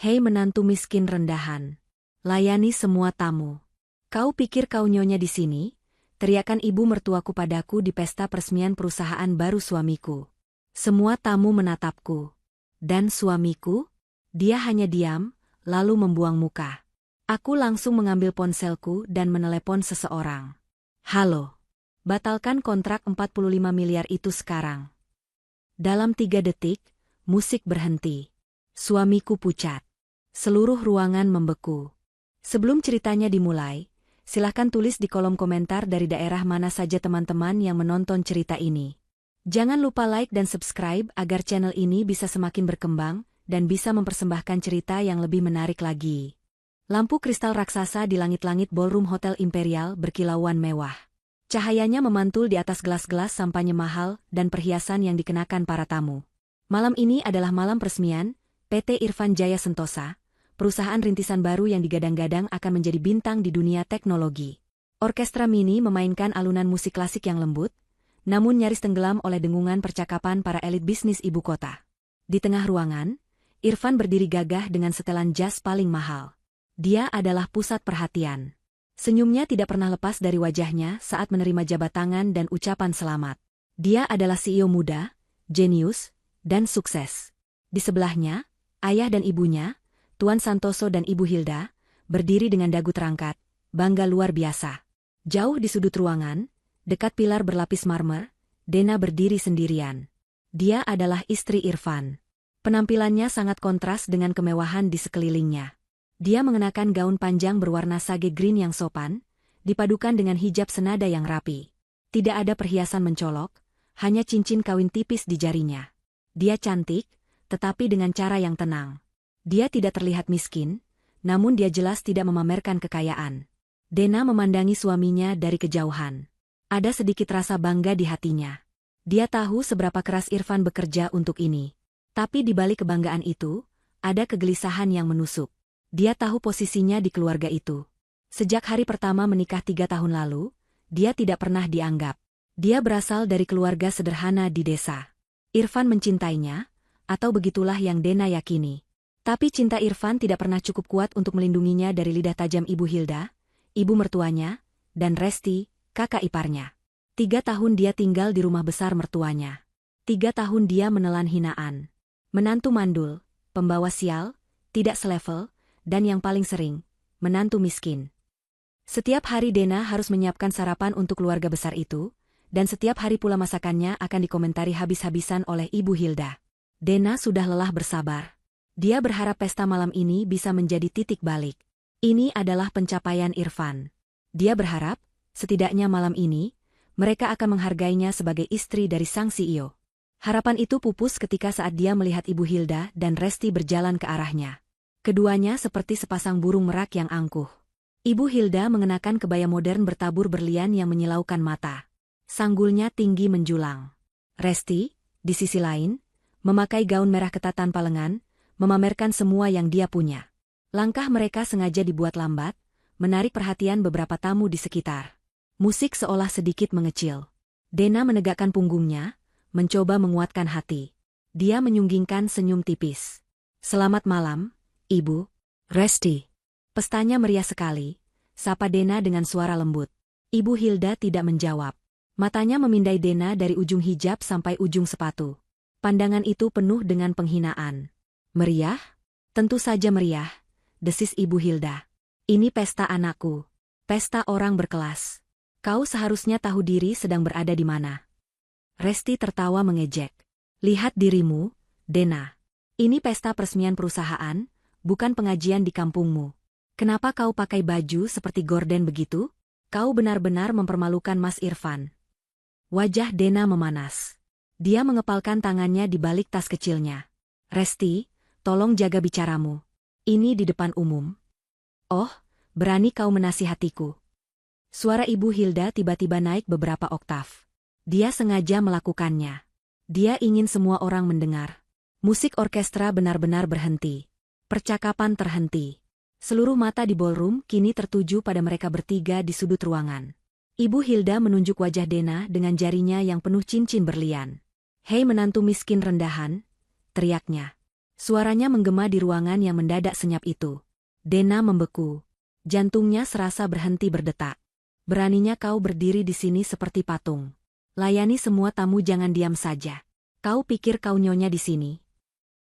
Hei menantu miskin rendahan. Layani semua tamu. Kau pikir kau nyonya di sini? Teriakan ibu mertuaku padaku di pesta peresmian perusahaan baru suamiku. Semua tamu menatapku. Dan suamiku? Dia hanya diam, lalu membuang muka. Aku langsung mengambil ponselku dan menelepon seseorang. Halo. Batalkan kontrak 45 miliar itu sekarang. Dalam 3 detik, musik berhenti. Suamiku pucat. Seluruh ruangan membeku. Sebelum ceritanya dimulai, silahkan tulis di kolom komentar dari daerah mana saja teman-teman yang menonton cerita ini. Jangan lupa like dan subscribe agar channel ini bisa semakin berkembang dan bisa mempersembahkan cerita yang lebih menarik lagi. Lampu kristal raksasa di langit-langit ballroom Hotel Imperial berkilauan mewah. Cahayanya memantul di atas gelas-gelas sampahnya mahal dan perhiasan yang dikenakan para tamu. Malam ini adalah malam peresmian PT Irfan Jaya Sentosa, perusahaan rintisan baru yang digadang-gadang akan menjadi bintang di dunia teknologi. Orkestra mini memainkan alunan musik klasik yang lembut, namun nyaris tenggelam oleh dengungan percakapan para elit bisnis ibu kota. Di tengah ruangan, Irfan berdiri gagah dengan setelan jas paling mahal. Dia adalah pusat perhatian. Senyumnya tidak pernah lepas dari wajahnya saat menerima jabat tangan dan ucapan selamat. Dia adalah CEO muda, jenius, dan sukses. Di sebelahnya, ayah dan ibunya, Tuan Santoso dan Ibu Hilda, berdiri dengan dagu terangkat, bangga luar biasa. Jauh di sudut ruangan, dekat pilar berlapis marmer, Dena berdiri sendirian. Dia adalah istri Irfan. Penampilannya sangat kontras dengan kemewahan di sekelilingnya. Dia mengenakan gaun panjang berwarna sage green yang sopan, dipadukan dengan hijab senada yang rapi. Tidak ada perhiasan mencolok, hanya cincin kawin tipis di jarinya. Dia cantik, tetapi dengan cara yang tenang. Dia tidak terlihat miskin, namun dia jelas tidak memamerkan kekayaan. Dena memandangi suaminya dari kejauhan. Ada sedikit rasa bangga di hatinya. Dia tahu seberapa keras Irfan bekerja untuk ini. Tapi di balik kebanggaan itu, ada kegelisahan yang menusuk. Dia tahu posisinya di keluarga itu. Sejak hari pertama menikah 3 tahun lalu, dia tidak pernah dianggap. Dia berasal dari keluarga sederhana di desa. Irfan mencintainya, atau begitulah yang Dena yakini. Tapi cinta Irfan tidak pernah cukup kuat untuk melindunginya dari lidah tajam Ibu Hilda, ibu mertuanya, dan Resti, kakak iparnya. 3 tahun dia tinggal di rumah besar mertuanya. 3 tahun dia menelan hinaan. Menantu mandul, pembawa sial, tidak selevel, dan yang paling sering, menantu miskin. Setiap hari Dena harus menyiapkan sarapan untuk keluarga besar itu, dan setiap hari pula masakannya akan dikomentari habis-habisan oleh Ibu Hilda. Dena sudah lelah bersabar. Dia berharap pesta malam ini bisa menjadi titik balik. Ini adalah pencapaian Irfan. Dia berharap, setidaknya malam ini, mereka akan menghargainya sebagai istri dari sang CEO. Harapan itu pupus ketika saat dia melihat Ibu Hilda dan Resti berjalan ke arahnya. Keduanya seperti sepasang burung merak yang angkuh. Ibu Hilda mengenakan kebaya modern bertabur berlian yang menyilaukan mata. Sanggulnya tinggi menjulang. Resti, di sisi lain, memakai gaun merah ketat tanpa lengan, memamerkan semua yang dia punya. Langkah mereka sengaja dibuat lambat, menarik perhatian beberapa tamu di sekitar. Musik seolah sedikit mengecil. Dena menegakkan punggungnya, mencoba menguatkan hati. Dia menyunggingkan senyum tipis. Selamat malam, Ibu, Resti. Pestanya meriah sekali, sapa Dena dengan suara lembut. Ibu Hilda tidak menjawab. Matanya memindai Dena dari ujung hijab sampai ujung sepatu. Pandangan itu penuh dengan penghinaan. Meriah? Tentu saja meriah, desis Ibu Hilda. Ini pesta anakku. Pesta orang berkelas. Kau seharusnya tahu diri sedang berada di mana. Resti tertawa mengejek. Lihat dirimu, Dena. Ini pesta peresmian perusahaan, bukan pengajian di kampungmu. Kenapa kau pakai baju seperti gorden begitu? Kau benar-benar mempermalukan Mas Irfan. Wajah Dena memanas. Dia mengepalkan tangannya di balik tas kecilnya. Resti, tolong jaga bicaramu. Ini di depan umum. Oh, berani kau menasihatiku. Suara Ibu Hilda tiba-tiba naik beberapa oktav. Dia sengaja melakukannya. Dia ingin semua orang mendengar. Musik orkestra benar-benar berhenti. Percakapan terhenti. Seluruh mata di ballroom kini tertuju pada mereka bertiga di sudut ruangan. Ibu Hilda menunjuk wajah Dena dengan jarinya yang penuh cincin berlian. Hei menantu miskin rendahan, teriaknya. Suaranya menggema di ruangan yang mendadak senyap itu. Dena membeku. Jantungnya serasa berhenti berdetak. Beraninya kau berdiri di sini seperti patung. Layani semua tamu, jangan diam saja. Kau pikir kau nyonya di sini?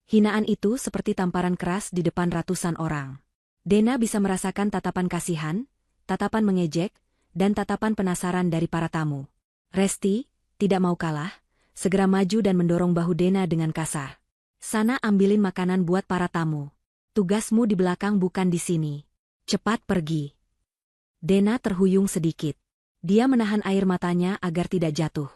Hinaan itu seperti tamparan keras di depan ratusan orang. Dena bisa merasakan tatapan kasihan, tatapan mengejek, dan tatapan penasaran dari para tamu. Resti, tidak mau kalah, segera maju dan mendorong bahu Dena dengan kasar. Sana ambilin makanan buat para tamu. Tugasmu di belakang bukan di sini. Cepat pergi. Dena terhuyung sedikit. Dia menahan air matanya agar tidak jatuh.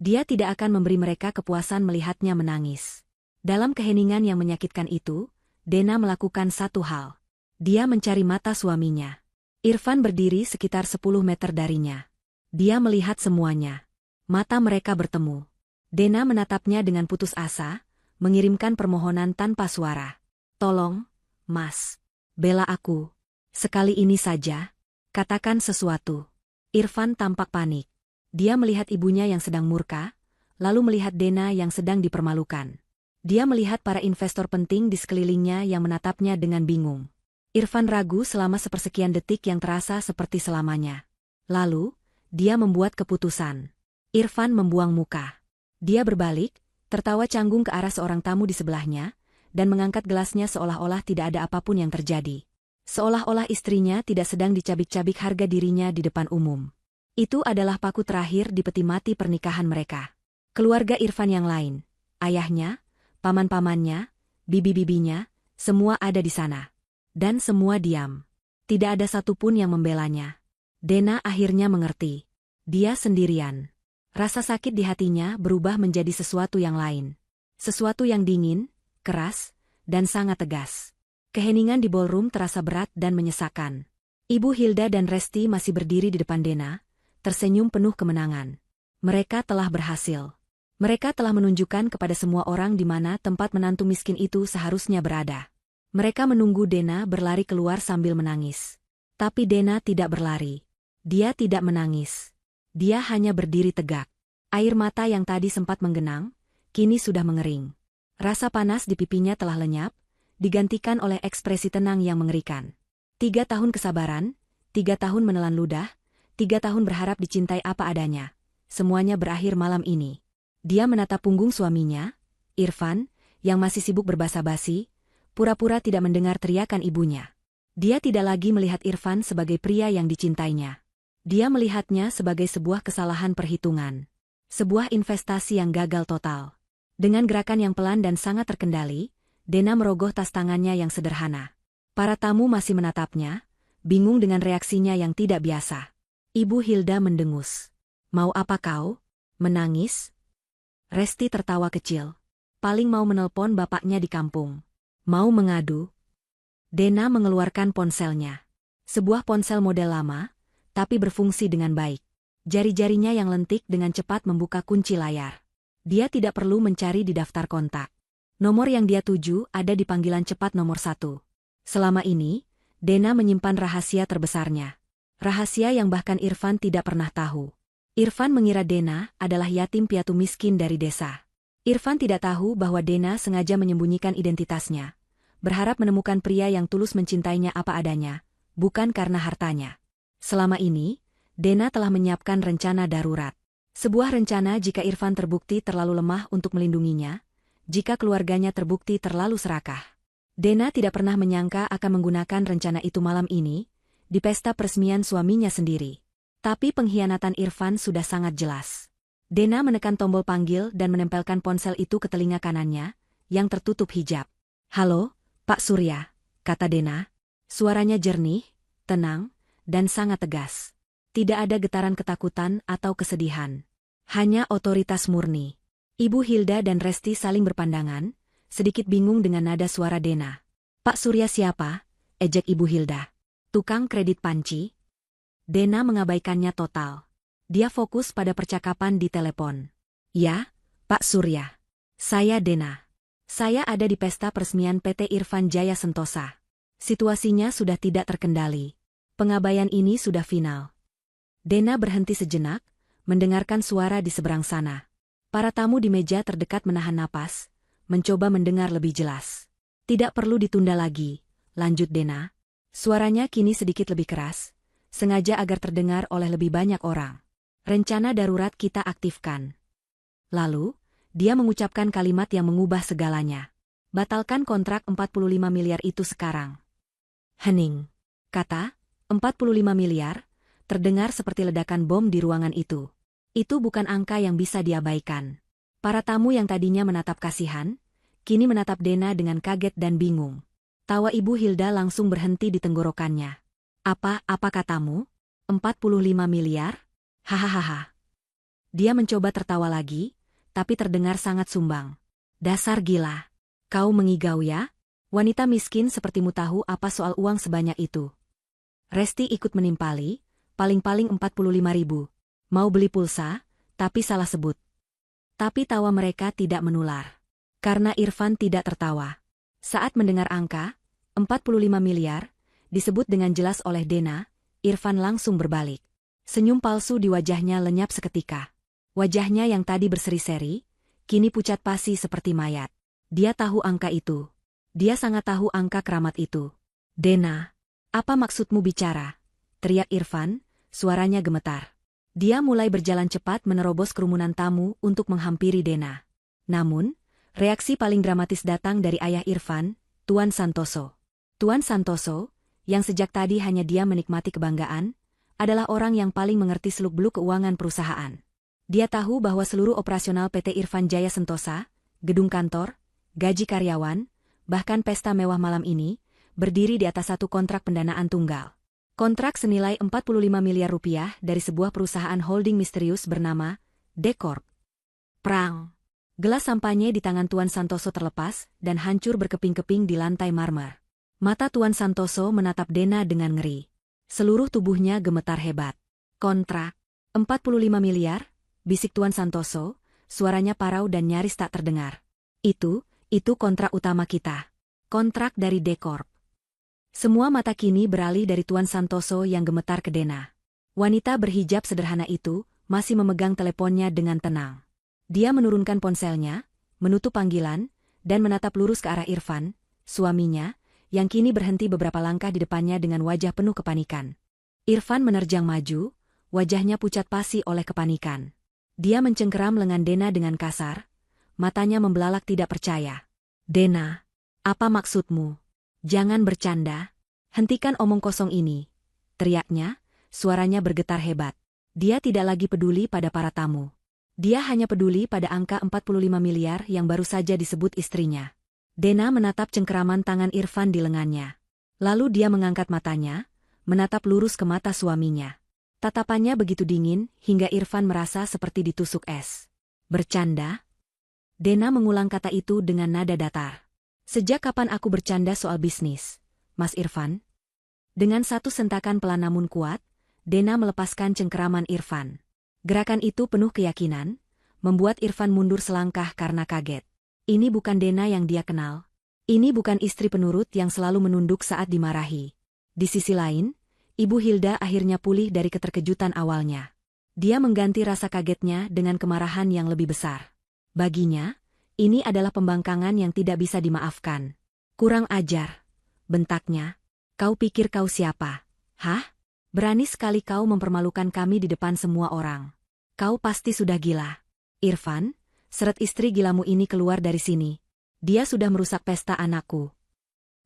Dia tidak akan memberi mereka kepuasan melihatnya menangis. Dalam keheningan yang menyakitkan itu, Dena melakukan satu hal. Dia mencari mata suaminya. Irfan berdiri sekitar 10 meter darinya. Dia melihat semuanya. Mata mereka bertemu. Dena menatapnya dengan putus asa, mengirimkan permohonan tanpa suara. Tolong, Mas. Bela aku. Sekali ini saja. Katakan sesuatu. Irfan tampak panik. Dia melihat ibunya yang sedang murka, lalu melihat Dena yang sedang dipermalukan. Dia melihat para investor penting di sekelilingnya yang menatapnya dengan bingung. Irfan ragu selama sepersekian detik yang terasa seperti selamanya. Lalu, dia membuat keputusan. Irfan membuang muka. Dia berbalik, tertawa canggung ke arah seorang tamu di sebelahnya, dan mengangkat gelasnya seolah-olah tidak ada apapun yang terjadi. Seolah-olah istrinya tidak sedang dicabik-cabik harga dirinya di depan umum. Itu adalah paku terakhir di peti mati pernikahan mereka. Keluarga Irfan yang lain, ayahnya, paman-pamannya, bibi-bibinya, semua ada di sana. Dan semua diam. Tidak ada satupun yang membelanya. Dena akhirnya mengerti. Dia sendirian. Rasa sakit di hatinya berubah menjadi sesuatu yang lain. Sesuatu yang dingin, keras, dan sangat tegas. Keheningan di ballroom terasa berat dan menyesakkan. Ibu Hilda dan Resti masih berdiri di depan Dena, tersenyum penuh kemenangan. Mereka telah berhasil. Mereka telah menunjukkan kepada semua orang di mana tempat menantu miskin itu seharusnya berada. Mereka menunggu Dena berlari keluar sambil menangis. Tapi Dena tidak berlari. Dia tidak menangis. Dia hanya berdiri tegak. Air mata yang tadi sempat menggenang, kini sudah mengering. Rasa panas di pipinya telah lenyap, digantikan oleh ekspresi tenang yang mengerikan. 3 tahun kesabaran, 3 tahun menelan ludah, 3 tahun berharap dicintai apa adanya. Semuanya berakhir malam ini. Dia menatap punggung suaminya, Irfan, yang masih sibuk berbasa-basi, pura-pura tidak mendengar teriakan ibunya. Dia tidak lagi melihat Irfan sebagai pria yang dicintainya. Dia melihatnya sebagai sebuah kesalahan perhitungan. Sebuah investasi yang gagal total. Dengan gerakan yang pelan dan sangat terkendali, Dena merogoh tas tangannya yang sederhana. Para tamu masih menatapnya, bingung dengan reaksinya yang tidak biasa. Ibu Hilda mendengus. Mau apa kau? Menangis? Resti tertawa kecil. Paling mau menelpon bapaknya di kampung. Mau mengadu? Dena mengeluarkan ponselnya. Sebuah ponsel model lama, tapi berfungsi dengan baik. Jari-jarinya yang lentik dengan cepat membuka kunci layar. Dia tidak perlu mencari di daftar kontak. Nomor yang dia tuju ada di panggilan cepat nomor 1. Selama ini, Dena menyimpan rahasia terbesarnya. Rahasia yang bahkan Irfan tidak pernah tahu. Irfan mengira Dena adalah yatim piatu miskin dari desa. Irfan tidak tahu bahwa Dena sengaja menyembunyikan identitasnya. Berharap menemukan pria yang tulus mencintainya apa adanya, bukan karena hartanya. Selama ini, Dena telah menyiapkan rencana darurat. Sebuah rencana jika Irfan terbukti terlalu lemah untuk melindunginya, jika keluarganya terbukti terlalu serakah. Dena tidak pernah menyangka akan menggunakan rencana itu malam ini, di pesta peresmian suaminya sendiri. Tapi pengkhianatan Irfan sudah sangat jelas. Dena menekan tombol panggil dan menempelkan ponsel itu ke telinga kanannya, yang tertutup hijab. "Halo, Pak Surya," kata Dena. Suaranya jernih, tenang, dan sangat tegas. Tidak ada getaran ketakutan atau kesedihan. Hanya otoritas murni. Ibu Hilda dan Resti saling berpandangan, sedikit bingung dengan nada suara Dena. "Pak Surya siapa?" ejek Ibu Hilda. "Tukang kredit panci?" Dena mengabaikannya total. Dia fokus pada percakapan di telepon. "Ya, Pak Surya. Saya Dena. Saya ada di pesta peresmian PT Irfan Jaya Sentosa. Situasinya sudah tidak terkendali. Pengabaian ini sudah final." Dena berhenti sejenak, mendengarkan suara di seberang sana. Para tamu di meja terdekat menahan napas, mencoba mendengar lebih jelas. Tidak perlu ditunda lagi, lanjut Dena. Suaranya kini sedikit lebih keras, sengaja agar terdengar oleh lebih banyak orang. Rencana darurat kita aktifkan. Lalu, dia mengucapkan kalimat yang mengubah segalanya. Batalkan kontrak 45 miliar itu sekarang. Hening. Kata, 45 miliar, terdengar seperti ledakan bom di ruangan itu. Itu bukan angka yang bisa diabaikan. Para tamu yang tadinya menatap kasihan, kini menatap Dena dengan kaget dan bingung. Tawa Ibu Hilda langsung berhenti di tenggorokannya. Apa katamu? 45 miliar? Hahaha. Dia mencoba tertawa lagi, tapi terdengar sangat sumbang. Dasar gila. Kau mengigau ya? Wanita miskin sepertimu tahu apa soal uang sebanyak itu. Resti ikut menimpali, paling-paling 45 ribu. Mau beli pulsa, tapi salah sebut. Tapi tawa mereka tidak menular. Karena Irfan tidak tertawa. Saat mendengar angka, 45 miliar, disebut dengan jelas oleh Dena, Irfan langsung berbalik. Senyum palsu di wajahnya lenyap seketika. Wajahnya yang tadi berseri-seri, kini pucat pasi seperti mayat. Dia tahu angka itu. Dia sangat tahu angka keramat itu. Dena, apa maksudmu bicara? Teriak Irfan, suaranya gemetar. Dia mulai berjalan cepat menerobos kerumunan tamu untuk menghampiri Dena. Namun, reaksi paling dramatis datang dari ayah Irfan, Tuan Santoso. Tuan Santoso, yang sejak tadi hanya diam menikmati kebanggaan, adalah orang yang paling mengerti seluk-beluk keuangan perusahaan. Dia tahu bahwa seluruh operasional PT Irfan Jaya Sentosa, gedung kantor, gaji karyawan, bahkan pesta mewah malam ini, berdiri di atas satu kontrak pendanaan tunggal. Kontrak senilai 45 miliar rupiah dari sebuah perusahaan holding misterius bernama Decorp. Prang. Gelas sampanye di tangan Tuan Santoso terlepas dan hancur berkeping-keping di lantai marmer. Mata Tuan Santoso menatap Dena dengan ngeri. Seluruh tubuhnya gemetar hebat. Kontrak 45 miliar, bisik Tuan Santoso, suaranya parau dan nyaris tak terdengar. Itu kontrak utama kita. Kontrak dari Decorp. Semua mata kini beralih dari Tuan Santoso yang gemetar ke Dena. Wanita berhijab sederhana itu masih memegang teleponnya dengan tenang. Dia menurunkan ponselnya, menutup panggilan, dan menatap lurus ke arah Irfan, suaminya, yang kini berhenti beberapa langkah di depannya dengan wajah penuh kepanikan. Irfan menerjang maju, wajahnya pucat pasi oleh kepanikan. Dia mencengkeram lengan Dena dengan kasar, matanya membelalak tidak percaya. Dena, apa maksudmu? Jangan bercanda. Hentikan omong kosong ini. Teriaknya, suaranya bergetar hebat. Dia tidak lagi peduli pada para tamu. Dia hanya peduli pada angka 45 miliar yang baru saja disebut istrinya. Dena menatap cengkeraman tangan Irfan di lengannya. Lalu dia mengangkat matanya, menatap lurus ke mata suaminya. Tatapannya begitu dingin hingga Irfan merasa seperti ditusuk es. Bercanda? Dena mengulang kata itu dengan nada datar. Sejak kapan aku bercanda soal bisnis, Mas Irfan? Dengan satu sentakan pelan namun kuat, Dena melepaskan cengkeraman Irfan. Gerakan itu penuh keyakinan, membuat Irfan mundur selangkah karena kaget. Ini bukan Dena yang dia kenal. Ini bukan istri penurut yang selalu menunduk saat dimarahi. Di sisi lain, Ibu Hilda akhirnya pulih dari keterkejutan awalnya. Dia mengganti rasa kagetnya dengan kemarahan yang lebih besar. Baginya, ini adalah pembangkangan yang tidak bisa dimaafkan. Kurang ajar, bentaknya. Kau pikir kau siapa? Hah? Berani sekali kau mempermalukan kami di depan semua orang. Kau pasti sudah gila. Irfan, seret istri gilamu ini keluar dari sini. Dia sudah merusak pesta anakku.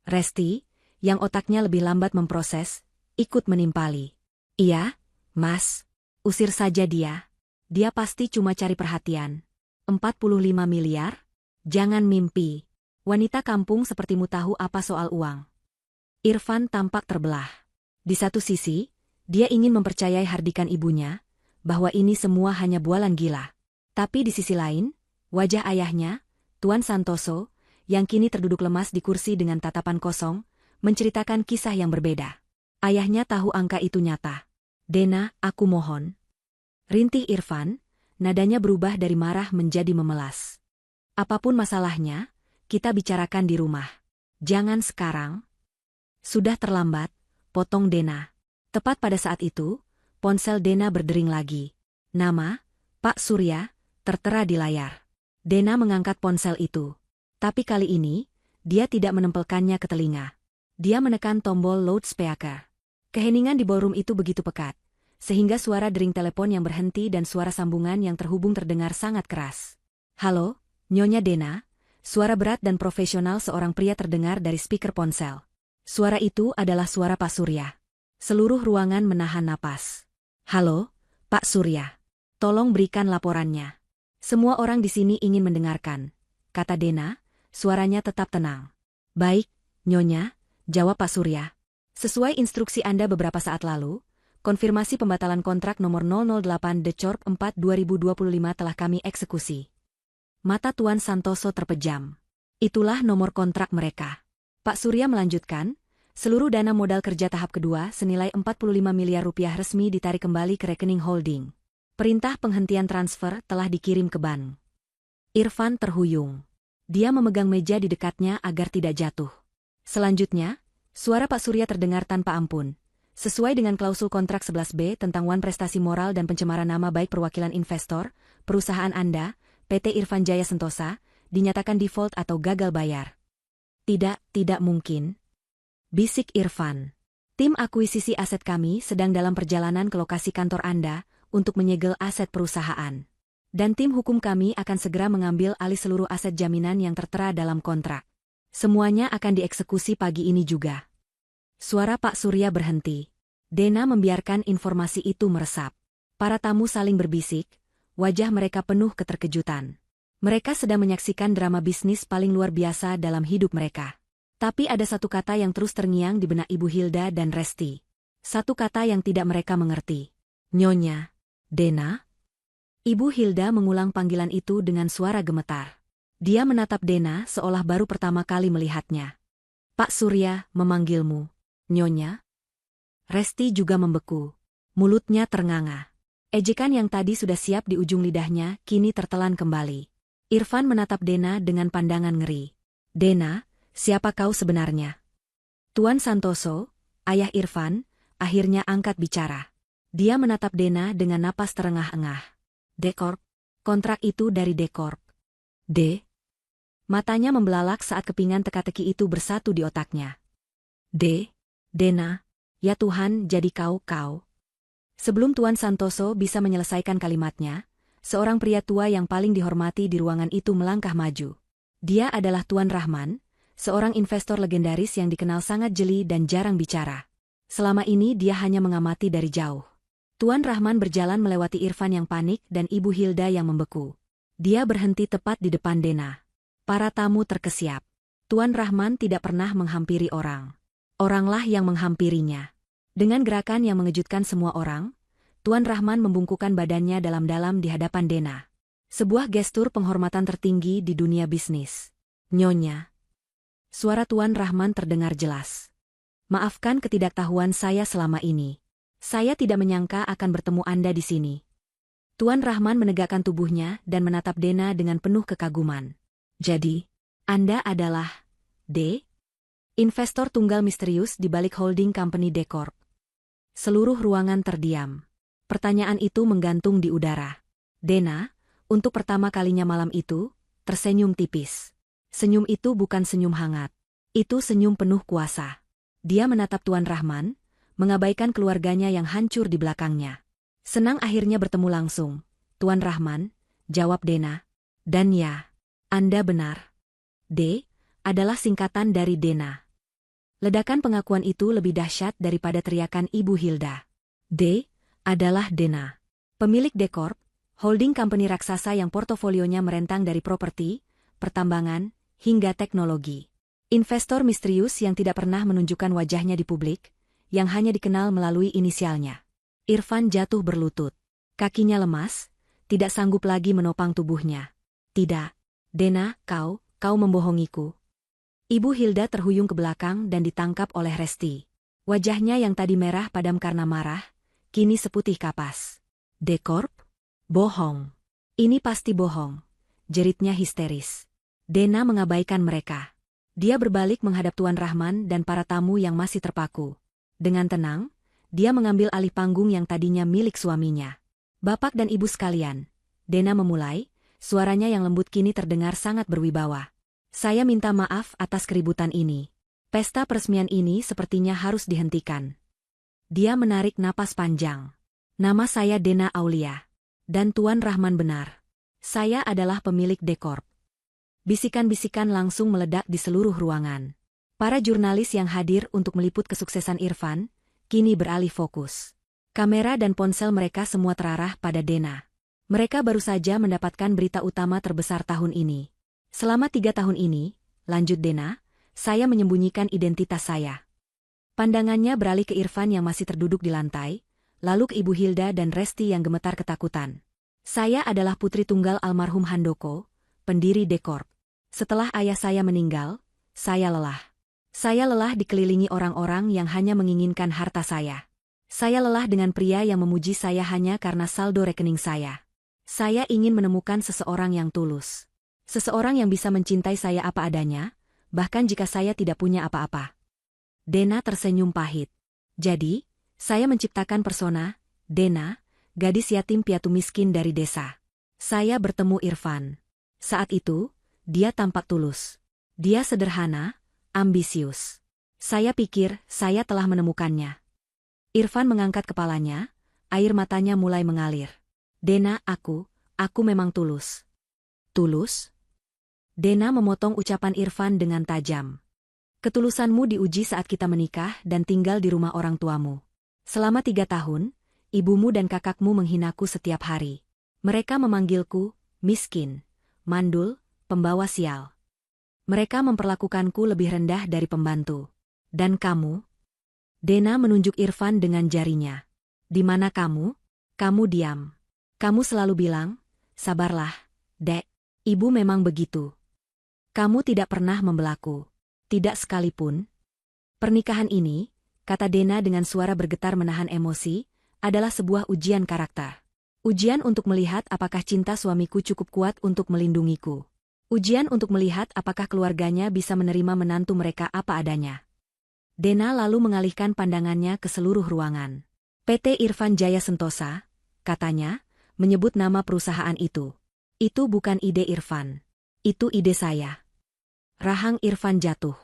Resti, yang otaknya lebih lambat memproses, ikut menimpali. Iya, Mas. Usir saja dia. Dia pasti cuma cari perhatian. 45 miliar? Jangan mimpi. Wanita kampung sepertimu tahu apa soal uang. Irfan tampak terbelah. Di satu sisi, dia ingin mempercayai hardikan ibunya, bahwa ini semua hanya bualan gila. Tapi di sisi lain, wajah ayahnya, Tuan Santoso, yang kini terduduk lemas di kursi dengan tatapan kosong, menceritakan kisah yang berbeda. Ayahnya tahu angka itu nyata. Dena, aku mohon. Rintih Irfan, nadanya berubah dari marah menjadi memelas. Apapun masalahnya, kita bicarakan di rumah. Jangan sekarang. Sudah terlambat, potong Dena. Tepat pada saat itu, ponsel Dena berdering lagi. Nama, Pak Surya, tertera di layar. Dena mengangkat ponsel itu. Tapi kali ini, Dia tidak menempelkannya ke telinga. Dia menekan tombol loudspeaker. Keheningan di ballroom itu begitu pekat, sehingga suara dering telepon yang berhenti dan suara sambungan yang terhubung terdengar sangat keras. "Halo, Nyonya Dena," suara berat dan profesional seorang pria terdengar dari speaker ponsel. Suara itu adalah suara Pak Surya. Seluruh ruangan menahan napas. "Halo, Pak Surya. Tolong berikan laporannya. Semua orang di sini ingin mendengarkan," kata Dena, suaranya tetap tenang. "Baik, Nyonya," jawab Pak Surya. "Sesuai instruksi Anda beberapa saat lalu, konfirmasi pembatalan kontrak nomor 008 The Corp 4 2025 telah kami eksekusi." Mata Tuan Santoso terpejam. Itulah nomor kontrak mereka. Pak Surya melanjutkan, seluruh dana modal kerja tahap kedua senilai 45 miliar rupiah resmi ditarik kembali ke rekening holding. Perintah penghentian transfer telah dikirim ke bank. Irfan terhuyung. Dia memegang meja di dekatnya agar tidak jatuh. Selanjutnya, suara Pak Surya terdengar tanpa ampun. "Sesuai dengan klausul kontrak 11B tentang wan prestasi moral dan pencemaran nama baik perwakilan investor, perusahaan Anda, PT Irfan Jaya Sentosa, dinyatakan default atau gagal bayar." Tidak mungkin," bisik Irfan. "Tim akuisisi aset kami sedang dalam perjalanan ke lokasi kantor Anda untuk menyegel aset perusahaan. Dan tim hukum kami akan segera mengambil alih seluruh aset jaminan yang tertera dalam kontrak. Semuanya akan dieksekusi pagi ini juga." Suara Pak Surya berhenti. Dena membiarkan informasi itu meresap. Para tamu saling berbisik, wajah mereka penuh keterkejutan. Mereka sedang menyaksikan drama bisnis paling luar biasa dalam hidup mereka. Tapi ada satu kata yang terus terngiang di benak Ibu Hilda dan Resti. Satu kata yang tidak mereka mengerti. "Nyonya Dena?" Ibu Hilda mengulang panggilan itu dengan suara gemetar. Dia menatap Dena seolah baru pertama kali melihatnya. "Pak Surya memanggilmu, Nyonya?" Resti juga membeku. Mulutnya ternganga. Ejekan yang tadi sudah siap di ujung lidahnya kini tertelan kembali. Irfan menatap Dena dengan pandangan ngeri. "Dena, siapa kau sebenarnya?" Tuan Santoso, ayah Irfan, akhirnya angkat bicara. Dia menatap Dena dengan napas terengah-engah. "Dekorp, kontrak itu dari Dekorp." "D?" Matanya membelalak saat kepingan teka-teki itu bersatu di otaknya. "D? Dena? Ya Tuhan, jadi kau." Sebelum Tuan Santoso bisa menyelesaikan kalimatnya, seorang pria tua yang paling dihormati di ruangan itu melangkah maju. Dia adalah Tuan Rahman, seorang investor legendaris yang dikenal sangat jeli dan jarang bicara. Selama ini dia hanya mengamati dari jauh. Tuan Rahman berjalan melewati Irfan yang panik dan Ibu Hilda yang membeku. Dia berhenti tepat di depan Dena. Para tamu terkesiap. Tuan Rahman tidak pernah menghampiri orang. Oranglah yang menghampirinya. Dengan gerakan yang mengejutkan semua orang, Tuan Rahman membungkukkan badannya dalam-dalam di hadapan Dena. Sebuah gestur penghormatan tertinggi di dunia bisnis. "Nyonya." Suara Tuan Rahman terdengar jelas. "Maafkan ketidaktahuan saya selama ini. Saya tidak menyangka akan bertemu Anda di sini." Tuan Rahman menegakkan tubuhnya dan menatap Dena dengan penuh kekaguman. "Jadi, Anda adalah D? Investor tunggal misterius di balik holding company Dekorp?" Seluruh ruangan terdiam. Pertanyaan itu menggantung di udara. Dena, untuk pertama kalinya malam itu, tersenyum tipis. Senyum itu bukan senyum hangat. Itu senyum penuh kuasa. Dia menatap Tuan Rahman, mengabaikan keluarganya yang hancur di belakangnya. "Senang akhirnya bertemu langsung, Tuan Rahman," jawab Dena. "Dan ya, Anda benar. D adalah singkatan dari Dena." Ledakan pengakuan itu lebih dahsyat daripada teriakan Ibu Hilda. D adalah Dena. Pemilik Dekorp, holding company raksasa yang portofolionya merentang dari properti, pertambangan, hingga teknologi. Investor misterius yang tidak pernah menunjukkan wajahnya di publik, yang hanya dikenal melalui inisialnya. Irfan jatuh berlutut. Kakinya lemas, tidak sanggup lagi menopang tubuhnya. "Tidak, Dena, kau membohongiku." Ibu Hilda terhuyung ke belakang dan ditangkap oleh Resti. Wajahnya yang tadi merah padam karena marah, kini seputih kapas. "Dekorp? Bohong. Ini pasti bohong," jeritnya histeris. Dena mengabaikan mereka. Dia berbalik menghadap Tuan Rahman dan para tamu yang masih terpaku. Dengan tenang, dia mengambil alih panggung yang tadinya milik suaminya. "Bapak dan Ibu sekalian," Dena memulai, suaranya yang lembut kini terdengar sangat berwibawa. Saya minta maaf atas keributan ini. Pesta peresmian ini sepertinya harus dihentikan. Dia menarik napas panjang. Nama saya Dena Aulia. Dan Tuan Rahman benar. Saya adalah pemilik Dekorp. Bisikan-bisikan langsung meledak di seluruh ruangan. Para jurnalis yang hadir untuk meliput kesuksesan Irfan, kini beralih fokus. Kamera dan ponsel mereka semua terarah pada Dena. Mereka baru saja mendapatkan berita utama terbesar tahun ini. Selama 3 tahun ini, lanjut Dena, saya menyembunyikan identitas saya. Pandangannya beralih ke Irfan yang masih terduduk di lantai, lalu ke Ibu Hilda dan Resti yang gemetar ketakutan. Saya adalah putri tunggal almarhum Handoko, pendiri Dekorp. Setelah ayah saya meninggal, saya lelah. Saya lelah dikelilingi orang-orang yang hanya menginginkan harta saya. Saya lelah dengan pria yang memuji saya hanya karena saldo rekening saya. Saya ingin menemukan seseorang yang tulus. Seseorang yang bisa mencintai saya apa adanya, bahkan jika saya tidak punya apa-apa. Dena tersenyum pahit. Jadi, saya menciptakan persona, Dena, gadis yatim piatu miskin dari desa. Saya bertemu Irfan. Saat itu, dia tampak tulus. Dia sederhana, ambisius. Saya pikir saya telah menemukannya. Irfan mengangkat kepalanya, air matanya mulai mengalir. Dena, aku memang tulus. Tulus? Dena memotong ucapan Irfan dengan tajam. Ketulusanmu diuji saat kita menikah dan tinggal di rumah orang tuamu. Selama 3 tahun, ibumu dan kakakmu menghinaku setiap hari. Mereka memanggilku, miskin, mandul, pembawa sial. Mereka memperlakukanku lebih rendah dari pembantu. Dan kamu? Dena menunjuk Irfan dengan jarinya. Di mana kamu? Kamu diam. Kamu selalu bilang, sabarlah, Dek. Ibu memang begitu. Kamu tidak pernah membelaku. Tidak sekalipun. Pernikahan ini, kata Dena dengan suara bergetar menahan emosi, adalah sebuah ujian karakter. Ujian untuk melihat apakah cinta suamiku cukup kuat untuk melindungiku. Ujian untuk melihat apakah keluarganya bisa menerima menantu mereka apa adanya. Dena lalu mengalihkan pandangannya ke seluruh ruangan. PT Irfan Jaya Sentosa, katanya, menyebut nama perusahaan itu. Itu bukan ide Irfan. Itu ide saya. Rahang Irfan jatuh.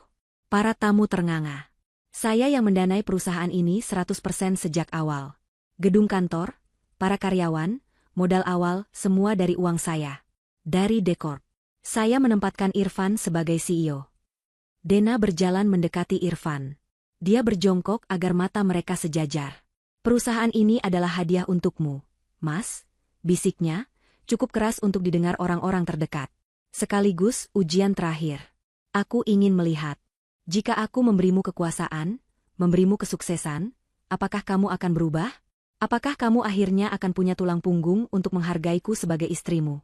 Para tamu ternganga. Saya yang mendanai perusahaan ini 100% sejak awal. Gedung kantor, para karyawan, modal awal, semua dari uang saya. Dari Dekorp. Saya menempatkan Irfan sebagai CEO. Dena berjalan mendekati Irfan. Dia berjongkok agar mata mereka sejajar. Perusahaan ini adalah hadiah untukmu, Mas, bisiknya, cukup keras untuk didengar orang-orang terdekat. Sekaligus ujian terakhir. Aku ingin melihat. Jika aku memberimu kekuasaan, memberimu kesuksesan, apakah kamu akan berubah? Apakah kamu akhirnya akan punya tulang punggung untuk menghargaiku sebagai istrimu?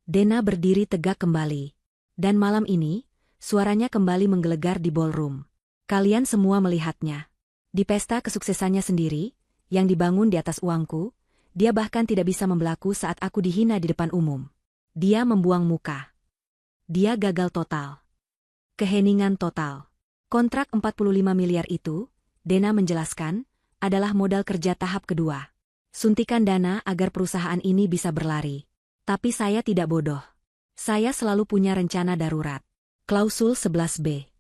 Dena berdiri tegak kembali. Dan malam ini, suaranya kembali menggelegar di ballroom. Kalian semua melihatnya. Di pesta kesuksesannya sendiri, yang dibangun di atas uangku, dia bahkan tidak bisa membelaku saat aku dihina di depan umum. Dia membuang muka. Dia gagal total. Keheningan total. Kontrak 45 miliar itu, Dena menjelaskan, adalah modal kerja tahap kedua. Suntikan dana agar perusahaan ini bisa berlari. Tapi saya tidak bodoh. Saya selalu punya rencana darurat. Klausul 11B.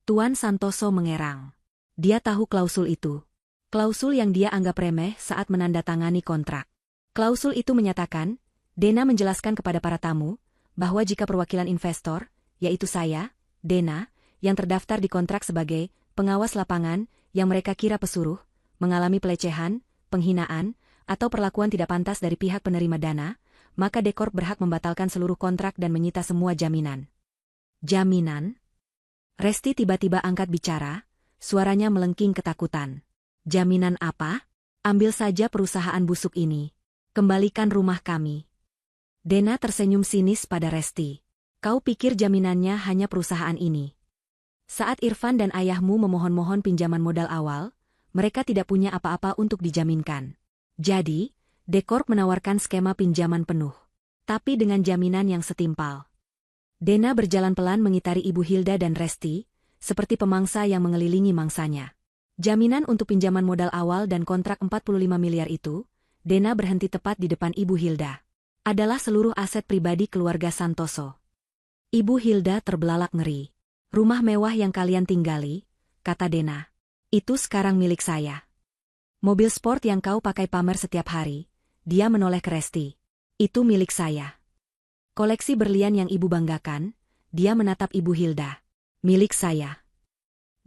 Tuan Santoso mengerang. Dia tahu klausul itu. Klausul yang dia anggap remeh saat menandatangani kontrak. Klausul itu menyatakan, Dena menjelaskan kepada para tamu, bahwa jika perwakilan investor, yaitu saya, Dena, yang terdaftar di kontrak sebagai pengawas lapangan yang mereka kira pesuruh, mengalami pelecehan, penghinaan, atau perlakuan tidak pantas dari pihak penerima dana, maka Dekorp berhak membatalkan seluruh kontrak dan menyita semua jaminan. Jaminan? Resti tiba-tiba angkat bicara, suaranya melengking ketakutan. Jaminan apa? Ambil saja perusahaan busuk ini. Kembalikan rumah kami. Dena tersenyum sinis pada Resti. Kau pikir jaminannya hanya perusahaan ini? Saat Irfan dan ayahmu memohon-mohon pinjaman modal awal, mereka tidak punya apa-apa untuk dijaminkan. Jadi, Dekorp menawarkan skema pinjaman penuh. Tapi dengan jaminan yang setimpal. Dena berjalan pelan mengitari Ibu Hilda dan Resti, seperti pemangsa yang mengelilingi mangsanya. Jaminan untuk pinjaman modal awal dan kontrak 45 miliar itu, Dena berhenti tepat di depan Ibu Hilda. Adalah seluruh aset pribadi keluarga Santoso. Ibu Hilda terbelalak ngeri. Rumah mewah yang kalian tinggali, kata Dena. Itu sekarang milik saya. Mobil sport yang kau pakai pamer setiap hari, dia menoleh ke Resti. Itu milik saya. Koleksi berlian yang ibu banggakan, dia menatap Ibu Hilda. Milik saya.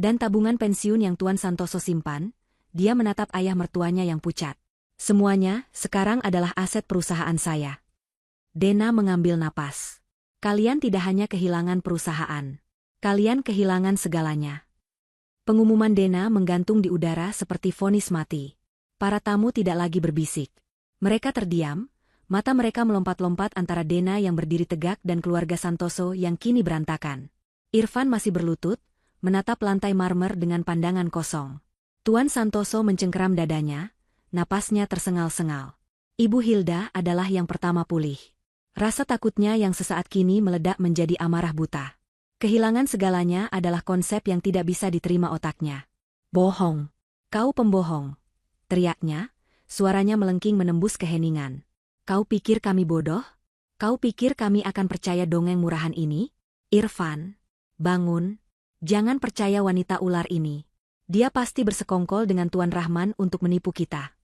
Dan tabungan pensiun yang Tuan Santoso simpan, dia menatap ayah mertuanya yang pucat. Semuanya, sekarang adalah aset perusahaan saya. Dena mengambil napas. Kalian tidak hanya kehilangan perusahaan. Kalian kehilangan segalanya. Pengumuman Dena menggantung di udara seperti vonis mati. Para tamu tidak lagi berbisik. Mereka terdiam, mata mereka melompat-lompat antara Dena yang berdiri tegak dan keluarga Santoso yang kini berantakan. Irfan masih berlutut, menatap lantai marmer dengan pandangan kosong. Tuan Santoso mencengkeram dadanya, napasnya tersengal-sengal. Ibu Hilda adalah yang pertama pulih. Rasa takutnya yang sesaat kini meledak menjadi amarah buta. Kehilangan segalanya adalah konsep yang tidak bisa diterima otaknya. Bohong. Kau pembohong. Teriaknya, suaranya melengking menembus keheningan. Kau pikir kami bodoh? Kau pikir kami akan percaya dongeng murahan ini? Irfan, bangun. Jangan percaya wanita ular ini. Dia pasti bersekongkol dengan Tuan Rahman untuk menipu kita.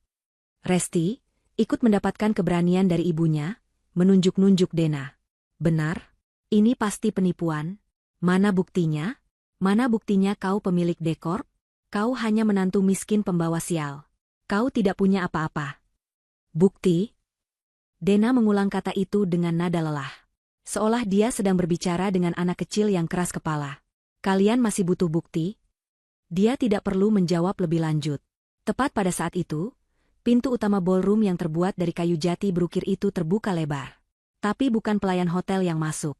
Resti, ikut mendapatkan keberanian dari ibunya, menunjuk-nunjuk Dena. Benar? Ini pasti penipuan. Mana buktinya? Mana buktinya kau pemilik dekor? Kau hanya menantu miskin pembawa sial. Kau tidak punya apa-apa. Bukti? Dena mengulang kata itu dengan nada lelah. Seolah dia sedang berbicara dengan anak kecil yang keras kepala. Kalian masih butuh bukti? Dia tidak perlu menjawab lebih lanjut. Tepat pada saat itu, pintu utama ballroom yang terbuat dari kayu jati berukir itu terbuka lebar. Tapi bukan pelayan hotel yang masuk.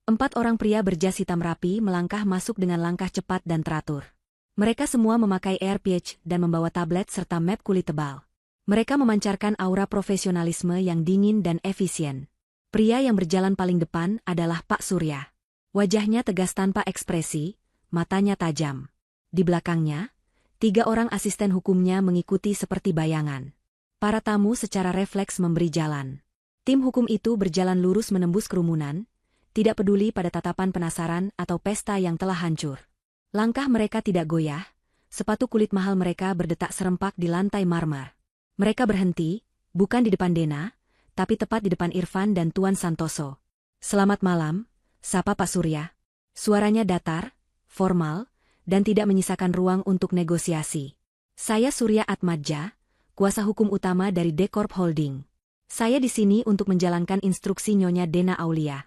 4 orang pria berjas hitam rapi melangkah masuk dengan langkah cepat dan teratur. Mereka semua memakai earpiece dan membawa tablet serta map kulit tebal. Mereka memancarkan aura profesionalisme yang dingin dan efisien. Pria yang berjalan paling depan adalah Pak Surya. Wajahnya tegas tanpa ekspresi, matanya tajam. Di belakangnya, 3 orang asisten hukumnya mengikuti seperti bayangan. Para tamu secara refleks memberi jalan. Tim hukum itu berjalan lurus menembus kerumunan, tidak peduli pada tatapan penasaran atau pesta yang telah hancur. Langkah mereka tidak goyah, sepatu kulit mahal mereka berdetak serempak di lantai marmer. Mereka berhenti, bukan di depan Dena, tapi tepat di depan Irfan dan Tuan Santoso. Selamat malam, sapa Pak Surya. Suaranya datar, formal, dan tidak menyisakan ruang untuk negosiasi. Saya Surya Atmadja, kuasa hukum utama dari Decorp Holding. Saya di sini untuk menjalankan instruksi Nyonya Dena Aulia.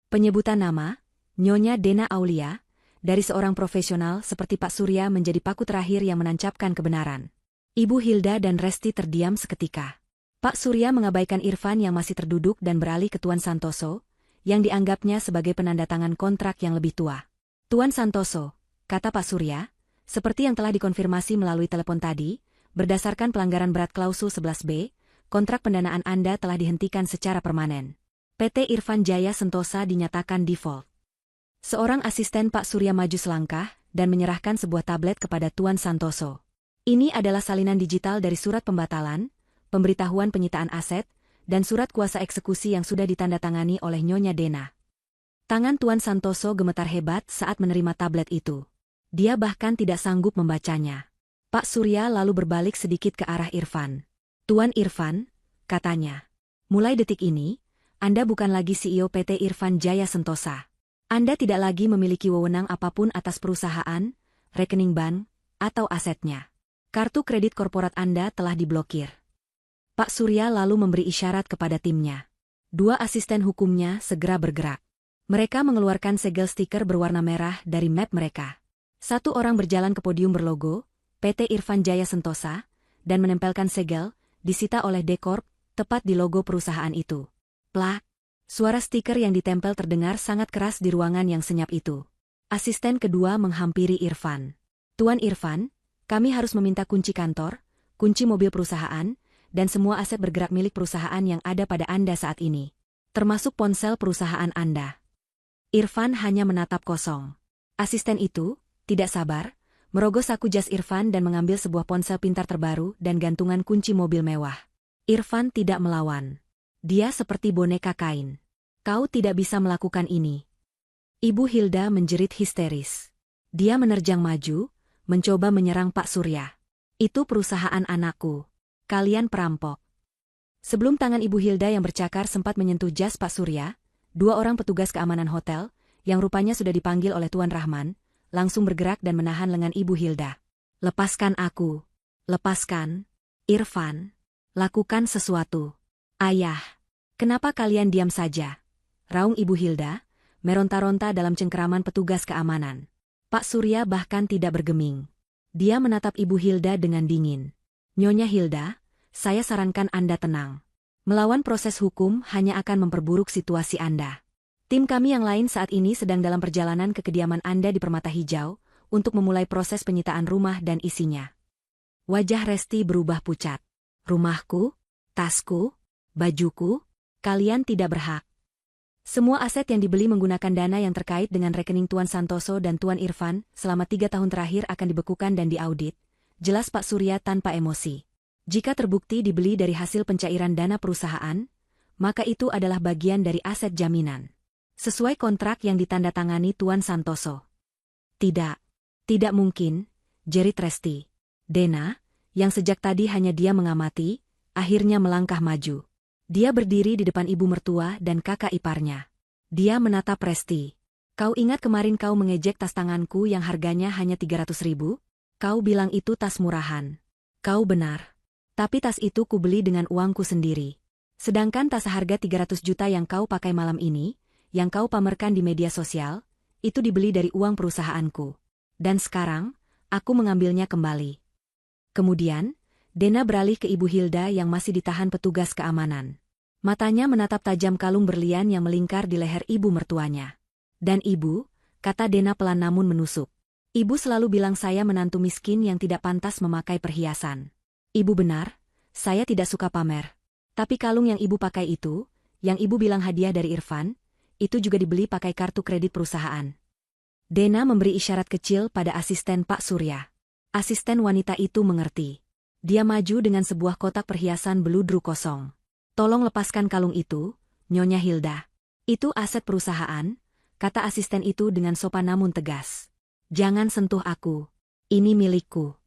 Penyebutan nama, Nyonya Dena Aulia, dari seorang profesional seperti Pak Surya menjadi paku terakhir yang menancapkan kebenaran. Ibu Hilda dan Resti terdiam seketika. Pak Surya mengabaikan Irfan yang masih terduduk dan beralih ke Tuan Santoso, yang dianggapnya sebagai penandatangan kontrak yang lebih tua. Tuan Santoso, kata Pak Surya, seperti yang telah dikonfirmasi melalui telepon tadi, berdasarkan pelanggaran berat klausul 11B, kontrak pendanaan Anda telah dihentikan secara permanen. PT Irfan Jaya Sentosa dinyatakan default. Seorang asisten Pak Surya maju selangkah dan menyerahkan sebuah tablet kepada Tuan Santoso. Ini adalah salinan digital dari surat pembatalan, pemberitahuan penyitaan aset, dan surat kuasa eksekusi yang sudah ditandatangani oleh Nyonya Dena. Tangan Tuan Santoso gemetar hebat saat menerima tablet itu. Dia bahkan tidak sanggup membacanya. Pak Surya lalu berbalik sedikit ke arah Irfan. Tuan Irfan, katanya. Mulai detik ini, Anda bukan lagi CEO PT Irfan Jaya Sentosa. Anda tidak lagi memiliki wewenang apapun atas perusahaan, rekening bank, atau asetnya. Kartu kredit korporat Anda telah diblokir. Pak Surya lalu memberi isyarat kepada timnya. 2 asisten hukumnya segera bergerak. Mereka mengeluarkan segel stiker berwarna merah dari map mereka. 1 orang berjalan ke podium berlogo, PT Irfan Jaya Sentosa, dan menempelkan segel, disita oleh Decorp, tepat di logo perusahaan itu. Plak! Suara stiker yang ditempel terdengar sangat keras di ruangan yang senyap itu. Asisten kedua menghampiri Irfan. Tuan Irfan, kami harus meminta kunci kantor, kunci mobil perusahaan, dan semua aset bergerak milik perusahaan yang ada pada Anda saat ini. Termasuk ponsel perusahaan Anda. Irfan hanya menatap kosong. Asisten itu, tidak sabar, merogoh saku jas Irfan dan mengambil sebuah ponsel pintar terbaru dan gantungan kunci mobil mewah. Irfan tidak melawan. Dia seperti boneka kain. Kau tidak bisa melakukan ini. Ibu Hilda menjerit histeris. Dia menerjang maju, mencoba menyerang Pak Surya. Itu perusahaan anakku. Kalian perampok. Sebelum tangan Ibu Hilda yang bercakar sempat menyentuh jas Pak Surya, dua orang petugas keamanan hotel, yang rupanya sudah dipanggil oleh Tuan Rahman, langsung bergerak dan menahan lengan Ibu Hilda. Lepaskan aku. Lepaskan. Irfan. Lakukan sesuatu. Ayah. Kenapa kalian diam saja? Raung Ibu Hilda, meronta-ronta dalam cengkeraman petugas keamanan. Pak Surya bahkan tidak bergeming. Dia menatap Ibu Hilda dengan dingin. Nyonya Hilda, saya sarankan Anda tenang. Melawan proses hukum hanya akan memperburuk situasi Anda. Tim kami yang lain saat ini sedang dalam perjalanan ke kediaman Anda di Permata Hijau untuk memulai proses penyitaan rumah dan isinya. Wajah Resti berubah pucat. Rumahku, tasku, bajuku, kalian tidak berhak. Semua aset yang dibeli menggunakan dana yang terkait dengan rekening Tuan Santoso dan Tuan Irfan selama 3 tahun terakhir akan dibekukan dan diaudit, jelas Pak Surya tanpa emosi. Jika terbukti dibeli dari hasil pencairan dana perusahaan, maka itu adalah bagian dari aset jaminan. Sesuai kontrak yang ditandatangani Tuan Santoso. Tidak. Tidak mungkin, jerit Resti. Dena, yang sejak tadi hanya dia mengamati, akhirnya melangkah maju. Dia berdiri di depan ibu mertua dan kakak iparnya. Dia menatap Resti. Kau ingat kemarin kau mengejek tas tanganku yang harganya hanya 300.000? Kau bilang itu tas murahan. Kau benar. Tapi tas itu kubeli dengan uangku sendiri. Sedangkan tas seharga 300 juta yang kau pakai malam ini, yang kau pamerkan di media sosial, itu dibeli dari uang perusahaanku. Dan sekarang, aku mengambilnya kembali. Kemudian, Dena beralih ke Ibu Hilda yang masih ditahan petugas keamanan. Matanya menatap tajam kalung berlian yang melingkar di leher ibu mertuanya. Dan ibu, kata Dena pelan namun menusuk. Ibu selalu bilang saya menantu miskin yang tidak pantas memakai perhiasan. Ibu benar, saya tidak suka pamer. Tapi kalung yang ibu pakai itu, yang ibu bilang hadiah dari Irfan, itu juga dibeli pakai kartu kredit perusahaan. Dena memberi isyarat kecil pada asisten Pak Surya. Asisten wanita itu mengerti. Dia maju dengan sebuah kotak perhiasan beludru kosong. Tolong lepaskan kalung itu, Nyonya Hilda. Itu aset perusahaan, kata asisten itu dengan sopan namun tegas. Jangan sentuh aku. Ini milikku.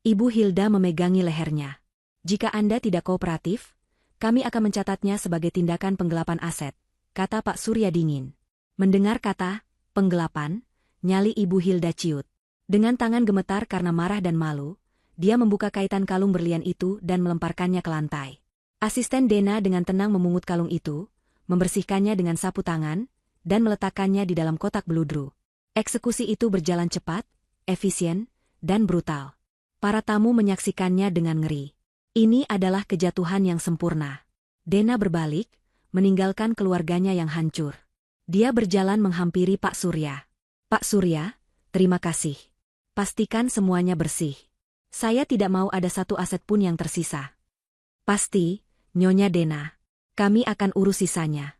Ibu Hilda memegangi lehernya. Jika Anda tidak kooperatif, kami akan mencatatnya sebagai tindakan penggelapan aset, kata Pak Surya dingin. Mendengar kata penggelapan, nyali Ibu Hilda ciut. Dengan tangan gemetar karena marah dan malu, dia membuka kaitan kalung berlian itu dan melemparkannya ke lantai. Asisten Dena dengan tenang memungut kalung itu, membersihkannya dengan sapu tangan, dan meletakkannya di dalam kotak beludru. Eksekusi itu berjalan cepat, efisien, dan brutal. Para tamu menyaksikannya dengan ngeri. Ini adalah kejatuhan yang sempurna. Dena berbalik, meninggalkan keluarganya yang hancur. Dia berjalan menghampiri Pak Surya. Pak Surya, terima kasih. Pastikan semuanya bersih. Saya tidak mau ada satu aset pun yang tersisa. Pasti, Nyonya Dena. Kami akan urus sisanya.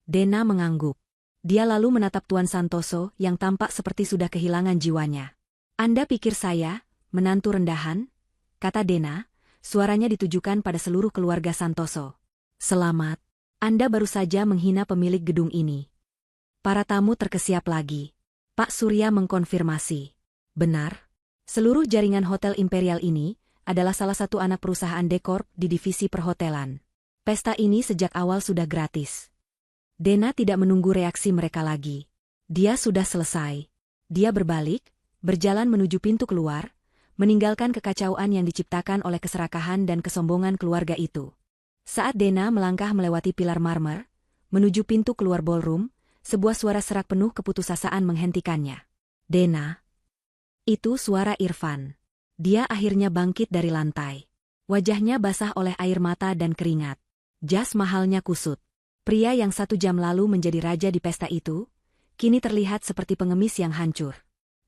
Dena mengangguk. Dia lalu menatap Tuan Santoso yang tampak seperti sudah kehilangan jiwanya. Anda pikir saya menantu rendahan? Kata Dena, suaranya ditujukan pada seluruh keluarga Santoso. Selamat, Anda baru saja menghina pemilik gedung ini. Para tamu terkesiap lagi. Pak Surya mengkonfirmasi. Benar. Seluruh jaringan hotel imperial ini adalah salah satu anak perusahaan dekor di divisi perhotelan. Pesta ini sejak awal sudah gratis. Dena tidak menunggu reaksi mereka lagi. Dia sudah selesai. Dia berbalik, berjalan menuju pintu keluar, meninggalkan kekacauan yang diciptakan oleh keserakahan dan kesombongan keluarga itu. Saat Dena melangkah melewati pilar marmer, menuju pintu keluar ballroom, sebuah suara serak penuh keputusasaan menghentikannya. Dena. Itu suara Irfan. Dia akhirnya bangkit dari lantai. Wajahnya basah oleh air mata dan keringat. Jas mahalnya kusut. Pria yang 1 jam lalu menjadi raja di pesta itu, kini terlihat seperti pengemis yang hancur.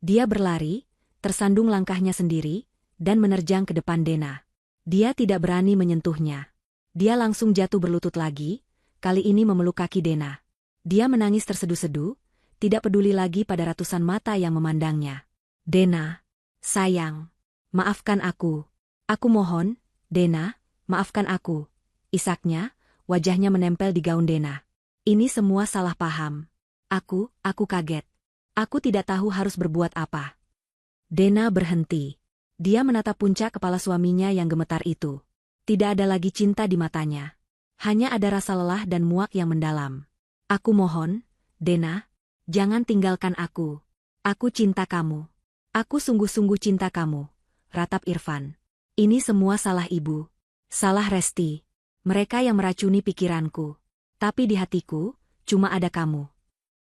Dia berlari, tersandung langkahnya sendiri, dan menerjang ke depan Dena. Dia tidak berani menyentuhnya. Dia langsung jatuh berlutut lagi, kali ini memeluk kaki Dena. Dia menangis terseduh-seduh, tidak peduli lagi pada ratusan mata yang memandangnya. Dena, sayang, maafkan aku. Aku mohon, Dena, maafkan aku. Isaknya, wajahnya menempel di gaun Dena. Ini semua salah paham. Aku kaget. Aku tidak tahu harus berbuat apa. Dena berhenti. Dia menatap puncak kepala suaminya yang gemetar itu. Tidak ada lagi cinta di matanya. Hanya ada rasa lelah dan muak yang mendalam. Aku mohon, Dena, jangan tinggalkan aku. Aku cinta kamu. Aku sungguh-sungguh cinta kamu, ratap Irfan. Ini semua salah ibu. Salah Resti. Mereka yang meracuni pikiranku. Tapi di hatiku, cuma ada kamu.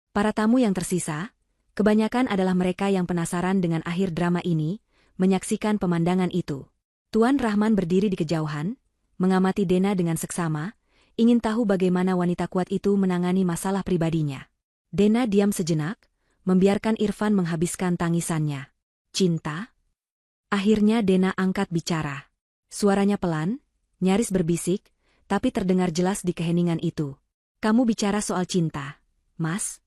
Para tamu yang tersisa, kebanyakan adalah mereka yang penasaran dengan akhir drama ini, menyaksikan pemandangan itu. Tuan Rahman berdiri di kejauhan, mengamati Dena dengan seksama, ingin tahu bagaimana wanita kuat itu menangani masalah pribadinya. Dena diam sejenak, membiarkan Irfan menghabiskan tangisannya. Cinta? Akhirnya Dena angkat bicara. Suaranya pelan, nyaris berbisik, tapi terdengar jelas di keheningan itu. Kamu bicara soal cinta, Mas?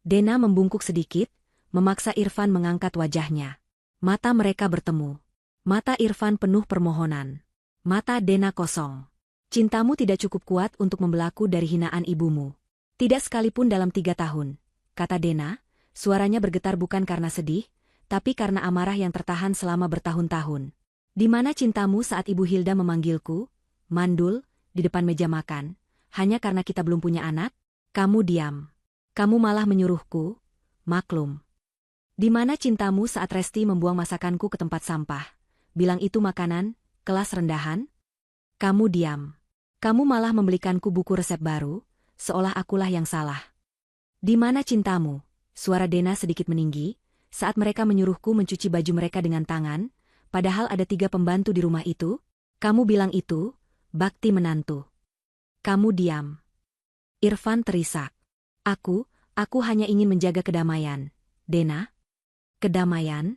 Dena membungkuk sedikit, memaksa Irfan mengangkat wajahnya. Mata mereka bertemu. Mata Irfan penuh permohonan. Mata Dena kosong. Cintamu tidak cukup kuat untuk membelaku dari hinaan ibumu. Tidak sekalipun dalam 3 tahun, kata Dena, suaranya bergetar bukan karena sedih, tapi karena amarah yang tertahan selama bertahun-tahun. Di mana cintamu saat Ibu Hilda memanggilku, mandul, di depan meja makan, hanya karena kita belum punya anak? Kamu diam. Kamu malah menyuruhku, maklum. Di mana cintamu saat Resti membuang masakanku ke tempat sampah? Bilang itu makanan, kelas rendahan? Kamu diam. Kamu malah membelikanku buku resep baru, seolah akulah yang salah. Di mana cintamu? Suara Dena sedikit meninggi, saat mereka menyuruhku mencuci baju mereka dengan tangan, padahal ada 3 pembantu di rumah itu? Kamu bilang itu, bakti menantu. Kamu diam. Irfan terisak. Aku hanya ingin menjaga kedamaian. Dena? Kedamaian?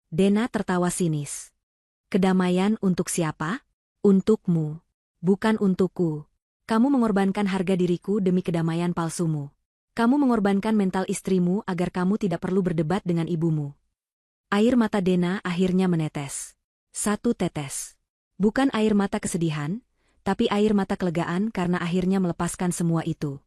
Dena tertawa sinis. Kedamaian untuk siapa? Untukmu. Bukan untukku. Kamu mengorbankan harga diriku demi kedamaian palsumu. Kamu mengorbankan mental istrimu agar kamu tidak perlu berdebat dengan ibumu. Air mata Dena akhirnya menetes. 1 tetes. Bukan air mata kesedihan, tapi air mata kelegaan karena akhirnya melepaskan semua itu.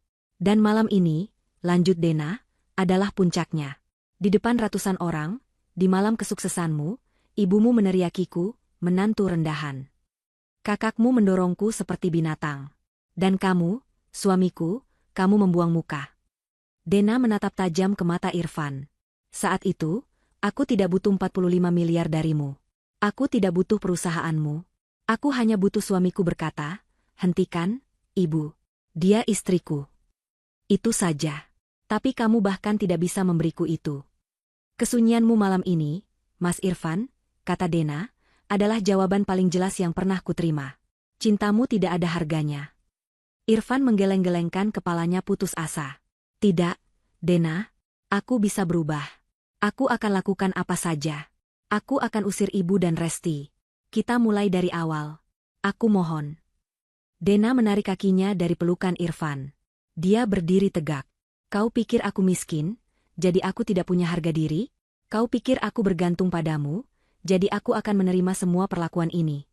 Dan malam ini, lanjut Dena, adalah puncaknya. Di depan ratusan orang, di malam kesuksesanmu, ibumu meneriakiku, menantu rendahan. Kakakmu mendorongku seperti binatang. Dan kamu, suamiku, kamu membuang muka. Dena menatap tajam ke mata Irfan. Saat itu, aku tidak butuh 45 miliar darimu. Aku tidak butuh perusahaanmu. Aku hanya butuh suamiku berkata, hentikan, ibu. Dia istriku. Itu saja. Tapi kamu bahkan tidak bisa memberiku itu. Kesunyianmu malam ini, Mas Irfan, kata Dena, adalah jawaban paling jelas yang pernah kuterima. Cintamu tidak ada harganya. Irfan menggeleng-gelengkan kepalanya putus asa. Tidak, Dena, aku bisa berubah. Aku akan lakukan apa saja. Aku akan usir ibu dan Resti. Kita mulai dari awal. Aku mohon. Dena menarik kakinya dari pelukan Irfan. Dia berdiri tegak. Kau pikir aku miskin, jadi aku tidak punya harga diri? Kau pikir aku bergantung padamu, jadi aku akan menerima semua perlakuan ini?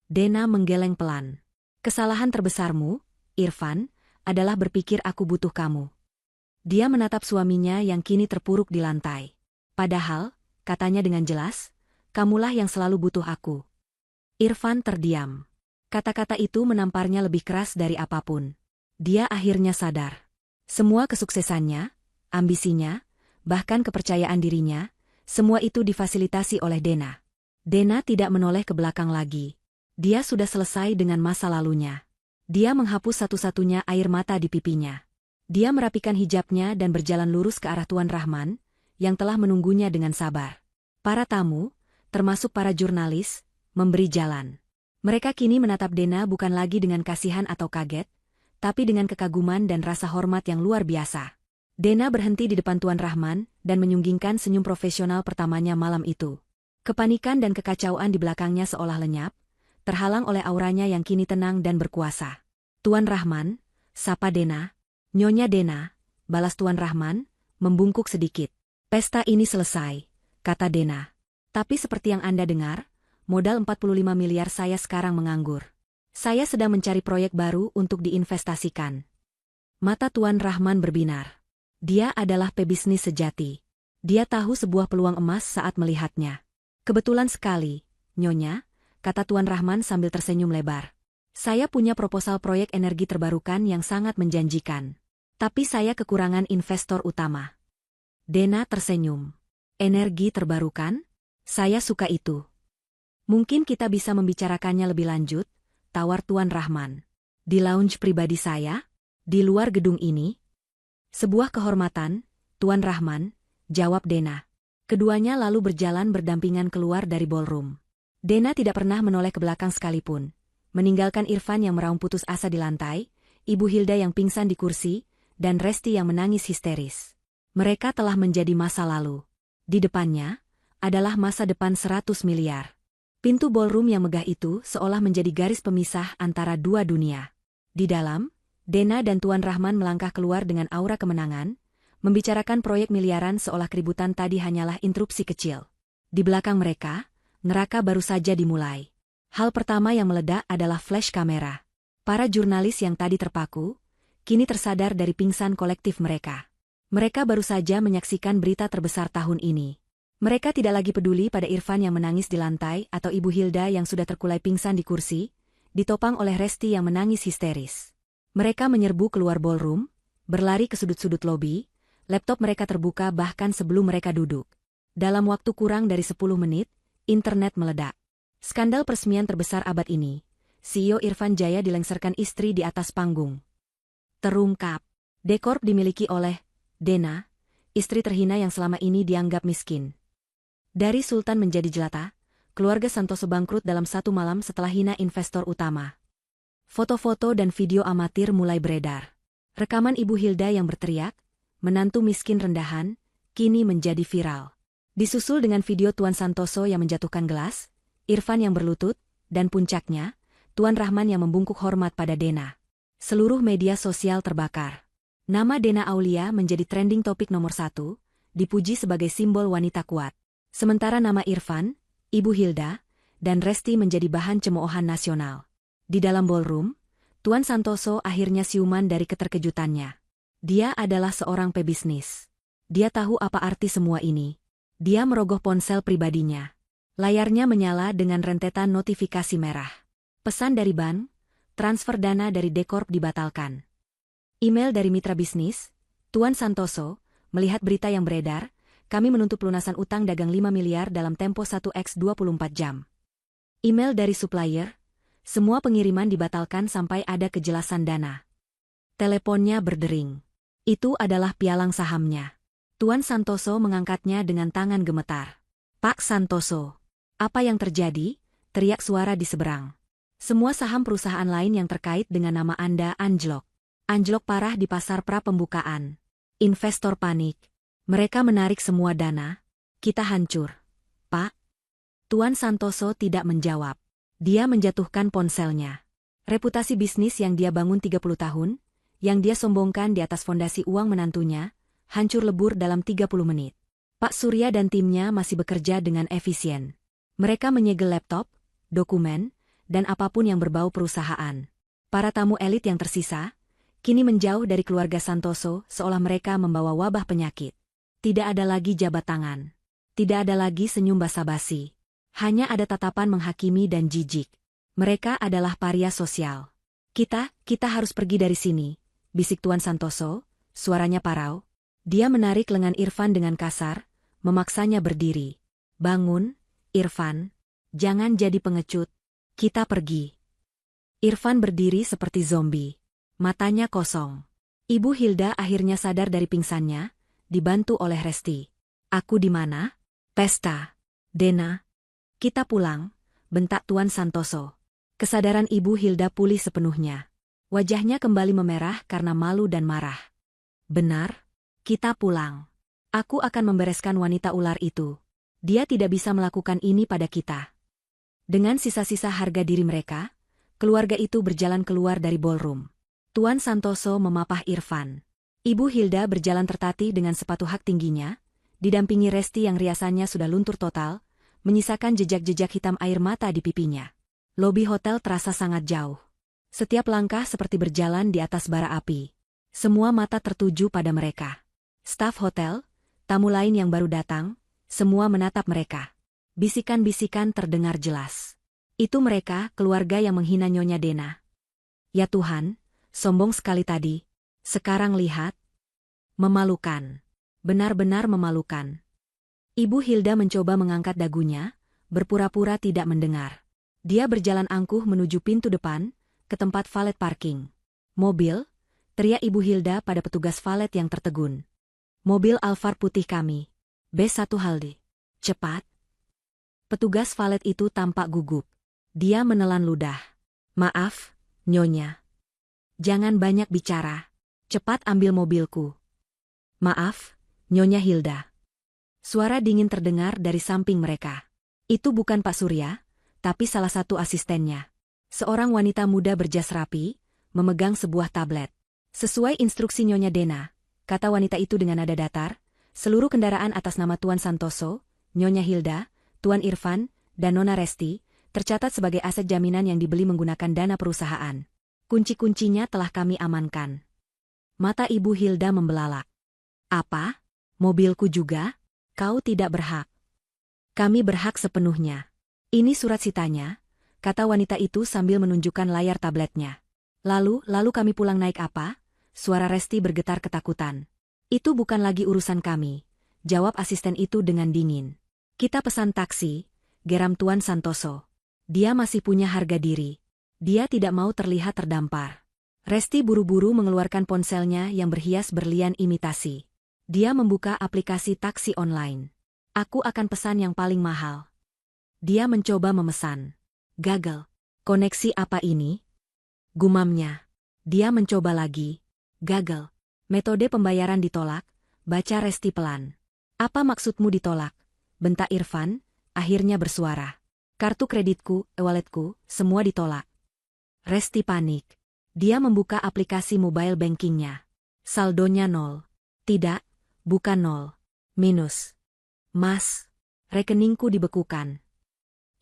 Dena menggeleng pelan. Kesalahan terbesarmu, Irfan, adalah berpikir aku butuh kamu. Dia menatap suaminya yang kini terpuruk di lantai. Padahal, katanya dengan jelas, kamulah yang selalu butuh aku. Irfan terdiam. Kata-kata itu menamparnya lebih keras dari apapun. Dia akhirnya sadar. Semua kesuksesannya, ambisinya, bahkan kepercayaan dirinya, semua itu difasilitasi oleh Dena. Dena tidak menoleh ke belakang lagi. Dia sudah selesai dengan masa lalunya. Dia menghapus satu-satunya air mata di pipinya. Dia merapikan hijabnya dan berjalan lurus ke arah Tuan Rahman, yang telah menunggunya dengan sabar. Para tamu, termasuk para jurnalis, memberi jalan. Mereka kini menatap Dena bukan lagi dengan kasihan atau kaget, tapi dengan kekaguman dan rasa hormat yang luar biasa. Dena berhenti di depan Tuan Rahman dan menyunggingkan senyum profesional pertamanya malam itu. Kepanikan dan kekacauan di belakangnya seolah lenyap, terhalang oleh auranya yang kini tenang dan berkuasa. Tuan Rahman, sapa Dena. Nyonya Dena, balas Tuan Rahman, membungkuk sedikit. Pesta ini selesai, kata Dena. Tapi seperti yang Anda dengar, modal 45 miliar saya sekarang menganggur. Saya sedang mencari proyek baru untuk diinvestasikan. Mata Tuan Rahman berbinar. Dia adalah pebisnis sejati. Dia tahu sebuah peluang emas saat melihatnya. Kebetulan sekali, Nyonya, kata Tuan Rahman sambil tersenyum lebar. Saya punya proposal proyek energi terbarukan yang sangat menjanjikan. Tapi saya kekurangan investor utama. Dena tersenyum. Energi terbarukan? Saya suka itu. Mungkin kita bisa membicarakannya lebih lanjut, tawar Tuan Rahman. Di lounge pribadi saya? Di luar gedung ini? Sebuah kehormatan, Tuan Rahman, jawab Dena. Keduanya lalu berjalan berdampingan keluar dari ballroom. Dena tidak pernah menoleh ke belakang sekalipun. Meninggalkan Irfan yang meraung putus asa di lantai, Ibu Hilda yang pingsan di kursi, dan Resti yang menangis histeris. Mereka telah menjadi masa lalu. Di depannya, adalah masa depan 100 miliar. Pintu ballroom yang megah itu seolah menjadi garis pemisah antara dua dunia. Di dalam, Dena dan Tuan Rahman melangkah keluar dengan aura kemenangan, membicarakan proyek miliaran seolah keributan tadi hanyalah interupsi kecil. Di belakang mereka, neraka baru saja dimulai. Hal pertama yang meledak adalah flash kamera. Para jurnalis yang tadi terpaku, kini tersadar dari pingsan kolektif mereka. Mereka baru saja menyaksikan berita terbesar tahun ini. Mereka tidak lagi peduli pada Irfan yang menangis di lantai atau Ibu Hilda yang sudah terkulai pingsan di kursi, ditopang oleh Resti yang menangis histeris. Mereka menyerbu keluar ballroom, berlari ke sudut-sudut lobi, laptop mereka terbuka bahkan sebelum mereka duduk. Dalam waktu kurang dari 10 menit, internet meledak. Skandal peresmian terbesar abad ini, CEO Irfan Jaya dilengsarkan istri di atas panggung. Terungkap, Dekorp dimiliki oleh Dena, istri terhina yang selama ini dianggap miskin. Dari sultan menjadi jelata, keluarga Santoso bangkrut dalam satu malam setelah hina investor utama. Foto-foto dan video amatir mulai beredar. Rekaman Ibu Hilda yang berteriak, menantu miskin rendahan, kini menjadi viral. Disusul dengan video Tuan Santoso yang menjatuhkan gelas, Irfan yang berlutut, dan puncaknya, Tuan Rahman yang membungkuk hormat pada Dena. Seluruh media sosial terbakar. Nama Dena Aulia menjadi trending topik nomor 1, dipuji sebagai simbol wanita kuat. Sementara nama Irfan, Ibu Hilda, dan Resti menjadi bahan cemoohan nasional. Di dalam ballroom, Tuan Santoso akhirnya siuman dari keterkejutannya. Dia adalah seorang pebisnis. Dia tahu apa arti semua ini. Dia merogoh ponsel pribadinya. Layarnya menyala dengan rentetan notifikasi merah. Pesan dari bank, transfer dana dari Dekorp dibatalkan. Email dari mitra bisnis, Tuan Santoso, melihat berita yang beredar, kami menuntut pelunasan utang dagang 5 miliar dalam tempo 1x 24 jam. Email dari supplier, semua pengiriman dibatalkan sampai ada kejelasan dana. Teleponnya berdering. Itu adalah pialang sahamnya. Tuan Santoso mengangkatnya dengan tangan gemetar. Pak Santoso. Apa yang terjadi? Teriak suara di seberang. Semua saham perusahaan lain yang terkait dengan nama Anda anjlok. Anjlok parah di pasar pra-pembukaan. Investor panik. Mereka menarik semua dana. Kita hancur. Pak. Tuan Santoso tidak menjawab. Dia menjatuhkan ponselnya. Reputasi bisnis yang dia bangun 30 tahun, yang dia sombongkan di atas fondasi uang menantunya, hancur lebur dalam 30 menit. Pak Surya dan timnya masih bekerja dengan efisien. Mereka menyegel laptop, dokumen, dan apapun yang berbau perusahaan. Para tamu elit yang tersisa, kini menjauh dari keluarga Santoso seolah mereka membawa wabah penyakit. Tidak ada lagi jabat tangan. Tidak ada lagi senyum basa-basi. Hanya ada tatapan menghakimi dan jijik. Mereka adalah paria sosial. Kita harus pergi dari sini, bisik Tuan Santoso, suaranya parau. Dia menarik lengan Irfan dengan kasar, memaksanya berdiri. Bangun, Irfan. Jangan jadi pengecut. Kita pergi. Irfan berdiri seperti zombie. Matanya kosong. Ibu Hilda akhirnya sadar dari pingsannya, dibantu oleh Resti. Aku di mana? Pesta. Dena. Kita pulang, bentak Tuan Santoso. Kesadaran Ibu Hilda pulih sepenuhnya. Wajahnya kembali memerah karena malu dan marah. Benar, kita pulang. Aku akan membereskan wanita ular itu. Dia tidak bisa melakukan ini pada kita. Dengan sisa-sisa harga diri mereka, keluarga itu berjalan keluar dari ballroom. Tuan Santoso memapah Irfan. Ibu Hilda berjalan tertatih dengan sepatu hak tingginya, didampingi Resti yang riasannya sudah luntur total, menyisakan jejak-jejak hitam air mata di pipinya. Lobi hotel terasa sangat jauh. Setiap langkah seperti berjalan di atas bara api. Semua mata tertuju pada mereka. Staf hotel, tamu lain yang baru datang, semua menatap mereka. Bisikan-bisikan terdengar jelas. Itu mereka, keluarga yang menghina Nyonya Dena. Ya Tuhan, sombong sekali tadi. Sekarang lihat. Memalukan. Benar-benar memalukan. Ibu Hilda mencoba mengangkat dagunya, berpura-pura tidak mendengar. Dia berjalan angkuh menuju pintu depan, ke tempat valet parking. Mobil, teriak Ibu Hilda pada petugas valet yang tertegun. Mobil Alphard putih kami. B1 Halde. Cepat. Petugas valet itu tampak gugup. Dia menelan ludah. Maaf, Nyonya. Jangan banyak bicara. Cepat ambil mobilku. Maaf, Nyonya Hilda. Suara dingin terdengar dari samping mereka. Itu bukan Pak Surya, tapi salah satu asistennya. Seorang wanita muda berjas rapi, memegang sebuah tablet. Sesuai instruksi Nyonya Dena, kata wanita itu dengan nada datar, seluruh kendaraan atas nama Tuan Santoso, Nyonya Hilda, Tuan Irfan, dan Nona Resti, tercatat sebagai aset jaminan yang dibeli menggunakan dana perusahaan. Kunci-kuncinya telah kami amankan. Mata Ibu Hilda membelalak. Apa? Mobilku juga? Kau tidak berhak. Kami berhak sepenuhnya. Ini surat sitanya, kata wanita itu sambil menunjukkan layar tabletnya. Lalu kami pulang naik apa? Suara Resti bergetar ketakutan. Itu bukan lagi urusan kami, jawab asisten itu dengan dingin. Kita pesan taksi, geram Tuan Santoso. Dia masih punya harga diri. Dia tidak mau terlihat terdampar. Resti buru-buru mengeluarkan ponselnya yang berhias berlian imitasi. Dia membuka aplikasi taksi online. Aku akan pesan yang paling mahal. Dia mencoba memesan. Gagal. Koneksi apa ini? Gumamnya. Dia mencoba lagi. Gagal. Metode pembayaran ditolak, baca Resti pelan. Apa maksudmu ditolak? Bentak Irfan, akhirnya bersuara. Kartu kreditku, e-walletku, semua ditolak. Resti panik. Dia membuka aplikasi mobile bankingnya. Saldonya 0. Tidak, bukan 0. Minus. Mas, rekeningku dibekukan.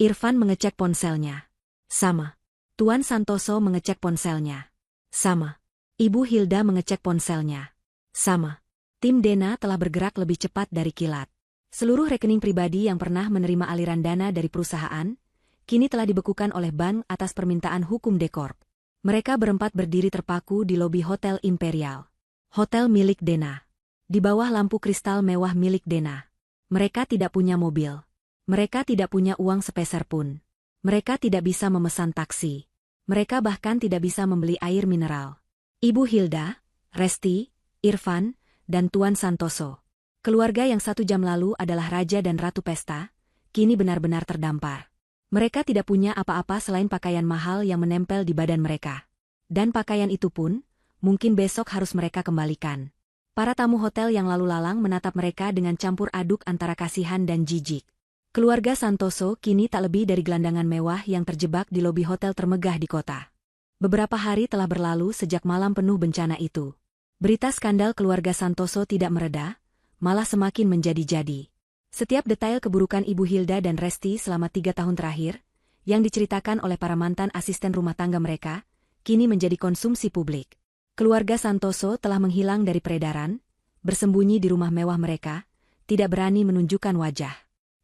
Irfan mengecek ponselnya. Sama. Tuan Santoso mengecek ponselnya. Sama. Ibu Hilda mengecek ponselnya. Sama. Tim Dena telah bergerak lebih cepat dari kilat. Seluruh rekening pribadi yang pernah menerima aliran dana dari perusahaan, kini telah dibekukan oleh bank atas permintaan hukum Dekorp. Mereka berempat berdiri terpaku di lobi Hotel Imperial. Hotel milik Dena. Di bawah lampu kristal mewah milik Dena. Mereka tidak punya mobil. Mereka tidak punya uang sepeser pun. Mereka tidak bisa memesan taksi. Mereka bahkan tidak bisa membeli air mineral. Ibu Hilda, Resti, Irfan, dan Tuan Santoso. Keluarga yang 1 jam lalu adalah raja dan ratu pesta, kini benar-benar terdampar. Mereka tidak punya apa-apa selain pakaian mahal yang menempel di badan mereka. Dan pakaian itu pun, mungkin besok harus mereka kembalikan. Para tamu hotel yang lalu lalang menatap mereka dengan campur aduk antara kasihan dan jijik. Keluarga Santoso kini tak lebih dari gelandangan mewah yang terjebak di lobi hotel termegah di kota. Beberapa hari telah berlalu sejak malam penuh bencana itu. Berita skandal keluarga Santoso tidak mereda, malah semakin menjadi-jadi. Setiap detail keburukan Ibu Hilda dan Resti selama 3 tahun terakhir, yang diceritakan oleh para mantan asisten rumah tangga mereka, kini menjadi konsumsi publik. Keluarga Santoso telah menghilang dari peredaran, bersembunyi di rumah mewah mereka, tidak berani menunjukkan wajah.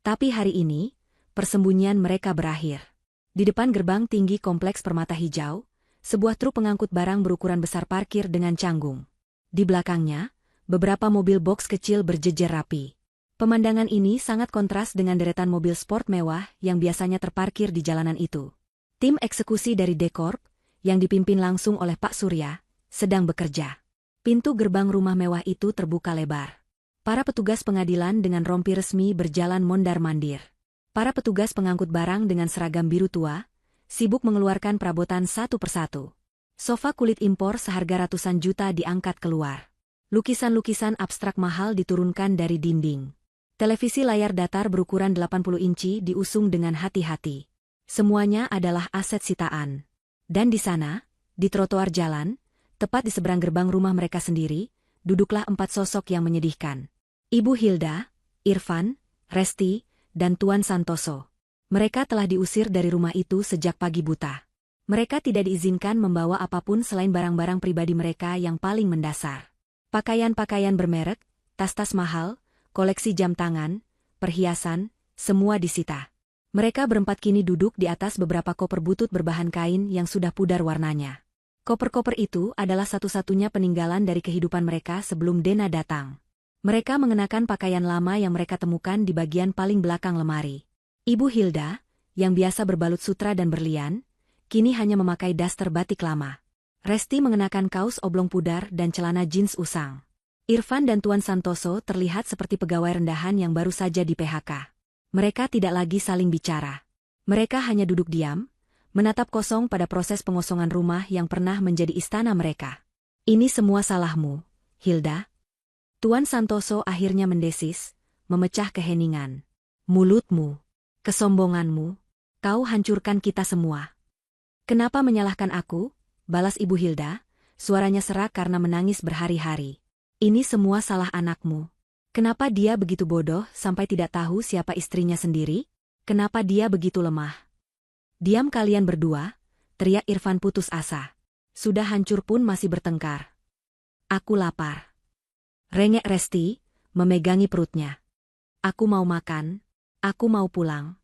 Tapi hari ini, persembunyian mereka berakhir. Di depan gerbang tinggi kompleks Permata Hijau, sebuah truk pengangkut barang berukuran besar parkir dengan canggung. Di belakangnya, beberapa mobil box kecil berjejer rapi. Pemandangan ini sangat kontras dengan deretan mobil sport mewah yang biasanya terparkir di jalanan itu. Tim eksekusi dari Dekorp, yang dipimpin langsung oleh Pak Surya, sedang bekerja. Pintu gerbang rumah mewah itu terbuka lebar. Para petugas pengadilan dengan rompi resmi berjalan mondar-mandir. Para petugas pengangkut barang dengan seragam biru tua, sibuk mengeluarkan perabotan satu persatu. Sofa kulit impor seharga ratusan juta diangkat keluar. Lukisan-lukisan abstrak mahal diturunkan dari dinding. Televisi layar datar berukuran 80 inci diusung dengan hati-hati. Semuanya adalah aset sitaan. Dan di sana, di trotoar jalan, tepat di seberang gerbang rumah mereka sendiri, duduklah 4 sosok yang menyedihkan. Ibu Hilda, Irfan, Resti, dan Tuan Santoso. Mereka telah diusir dari rumah itu sejak pagi buta. Mereka tidak diizinkan membawa apapun selain barang-barang pribadi mereka yang paling mendasar. Pakaian-pakaian bermerek, tas-tas mahal, koleksi jam tangan, perhiasan, semua disita. Mereka berempat kini duduk di atas beberapa koper butut berbahan kain yang sudah pudar warnanya. Koper-koper itu adalah satu-satunya peninggalan dari kehidupan mereka sebelum Dena datang. Mereka mengenakan pakaian lama yang mereka temukan di bagian paling belakang lemari. Ibu Hilda, yang biasa berbalut sutra dan berlian, kini hanya memakai daster batik lama. Resti mengenakan kaos oblong pudar dan celana jeans usang. Irfan dan Tuan Santoso terlihat seperti pegawai rendahan yang baru saja di PHK. Mereka tidak lagi saling bicara. Mereka hanya duduk diam, menatap kosong pada proses pengosongan rumah yang pernah menjadi istana mereka. Ini semua salahmu, Hilda. Tuan Santoso akhirnya mendesis, memecah keheningan. Mulutmu, kesombonganmu, kau hancurkan kita semua. Kenapa menyalahkan aku? Balas Ibu Hilda, suaranya serak karena menangis berhari-hari. Ini semua salah anakmu. Kenapa dia begitu bodoh sampai tidak tahu siapa istrinya sendiri? Kenapa dia begitu lemah? Diam kalian berdua, teriak Irfan putus asa. Sudah hancur pun masih bertengkar. Aku lapar. Rengek Resti, memegangi perutnya. Aku mau makan, aku mau pulang.